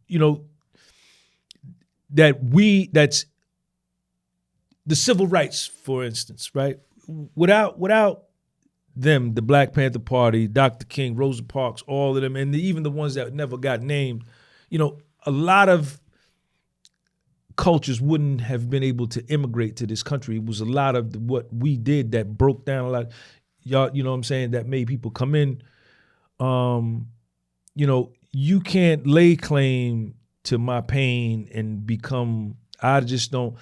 you know, that's the civil rights, for instance, right? Without them, the Black Panther Party, Dr. King, Rosa Parks, all of them, and even the ones that never got named, you know, a lot of cultures wouldn't have been able to immigrate to this country. It was a lot of what we did that broke down a lot. Y'all, you know what I'm saying, that made people come in. You know, you can't lay claim to my pain and become, I just don't,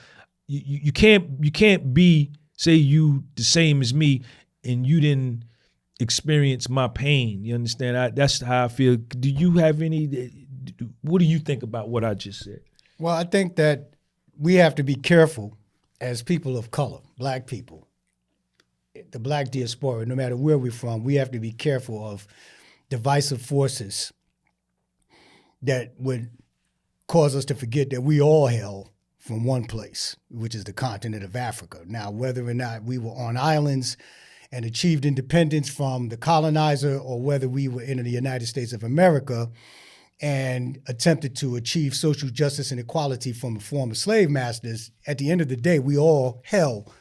you can't be, say you the same as me and you didn't experience my pain. You understand? That's how I feel. Do you have any, what do you think about what I just said? Well, I think that we have to be careful as people of color, Black people, the Black diaspora, no matter where we're from, we have to be careful of divisive forces that would cause us to forget that we all hail from one place, which is the continent of Africa. Now, whether or not we were on islands and achieved independence from the colonizer or whether we were in the United States of America and attempted to achieve social justice and equality from the former slave masters, at the end of the day, we all hail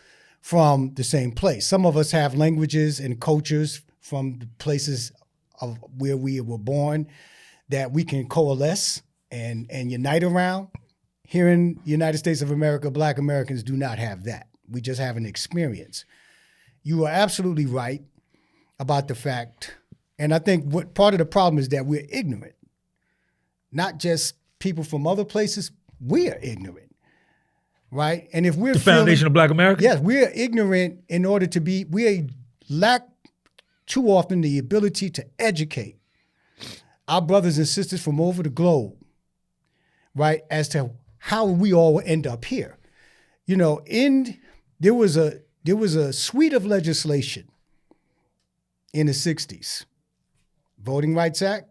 from the same place. Some of us have languages and cultures from the places of where we were born that we can coalesce and unite around. Here in the United States of America, Black Americans do not have that. We just have an experience. You are absolutely right about the fact, and I think what part of the problem is that we're ignorant. Not just people from other places, we are ignorant, right? And if we're the foundation of Black America? Yes, we are ignorant in order to be, we lack too often the ability to educate our brothers and sisters from over the globe, right, as to how we all end up here. You know, there was a suite of legislation in the 60s. Voting Rights Act,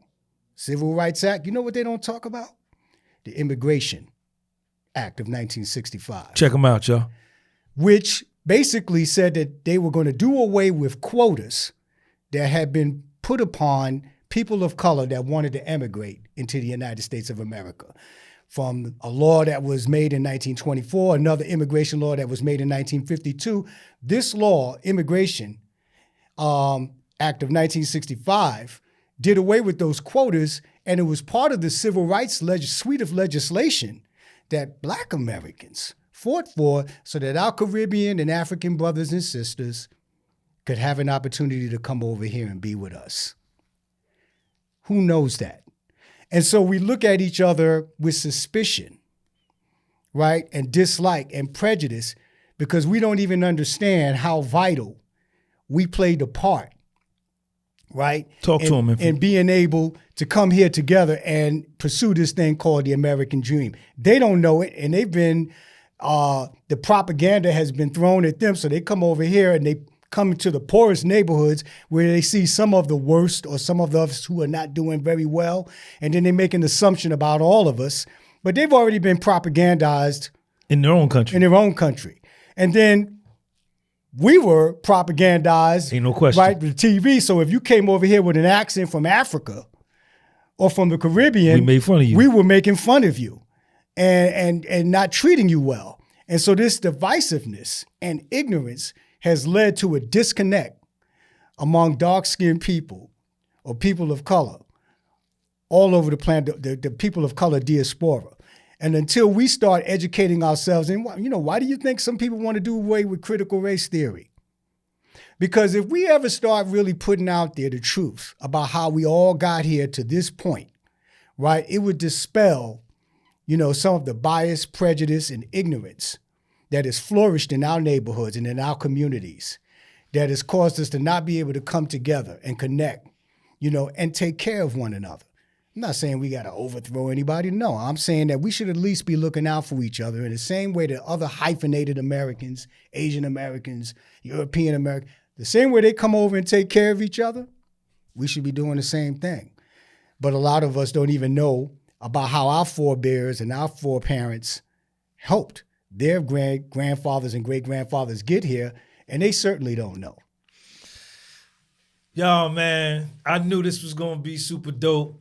Civil Rights Act. You know what they don't talk about? The Immigration Act of 1965. Check them out, y'all. Which basically said that they were going to do away with quotas that had been put upon people of color that wanted to emigrate into the United States of America. From a law that was made in 1924, another immigration law that was made in 1952. This law, Immigration Act of 1965, did away with those quotas, and it was part of the civil rights suite of legislation that Black Americans fought for so that our Caribbean and African brothers and sisters could have an opportunity to come over here and be with us. Who knows that? And so we look at each other with suspicion, right, and dislike and prejudice because we don't even understand how vital we played a part, right? Talk to him. And being able to come here together and pursue this thing called the American dream. They don't know it, and they've been, the propaganda has been thrown at them, so they come over here and they come to the poorest neighborhoods where they see some of the worst or some of us who are not doing very well, and then they make an assumption about all of us, but they've already been propagandized in their own country. And then we were propagandized, Ain't no question. right, the TV. So if you came over here with an accent from Africa or from the Caribbean, We made fun of you. We were making fun of you and not treating you well. And so this divisiveness and ignorance has led to a disconnect among dark-skinned people or people of color all over the planet, the people of color diaspora. And until we start educating ourselves, and why do you think some people want to do away with critical race theory? Because if we ever start really putting out there the truth about how we all got here to this point, right, it would dispel, some of the bias, prejudice, and ignorance that has flourished in our neighborhoods and in our communities, that has caused us to not be able to come together and connect, and take care of one another. I'm not saying we got to overthrow anybody. No, I'm saying that we should at least be looking out for each other in the same way that other hyphenated Americans, Asian Americans, European Americans, the same way they come over and take care of each other, we should be doing the same thing. But a lot of us don't even know about how our forebears and our foreparents helped their grandfathers and great-grandfathers get here, and they certainly don't know. Yo, man, I knew this was going to be super dope.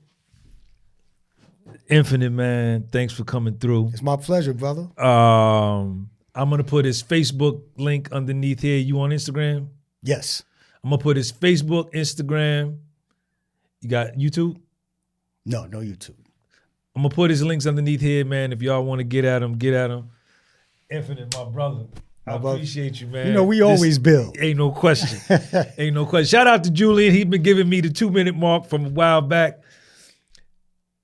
Infinite, man, thanks for coming through. It's my pleasure, brother. I'm going to put his Facebook link underneath here. You on Instagram? Yes. I'm going to put his Facebook, Instagram. You got YouTube? No YouTube. I'm going to put his links underneath here, man. If y'all want to get at him, get at him. Infinite, my brother. I appreciate you, man. We always build. Ain't no question. Ain't no question. Shout out to Julian. He's been giving me the 2-minute mark from a while back.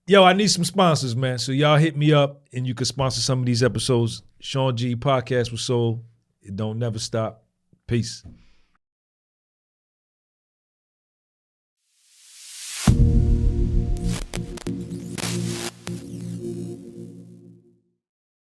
Yo, I need some sponsors, man. So y'all hit me up and you can sponsor some of these episodes. Sean G, Podcast with Soul. It don't never stop. Peace.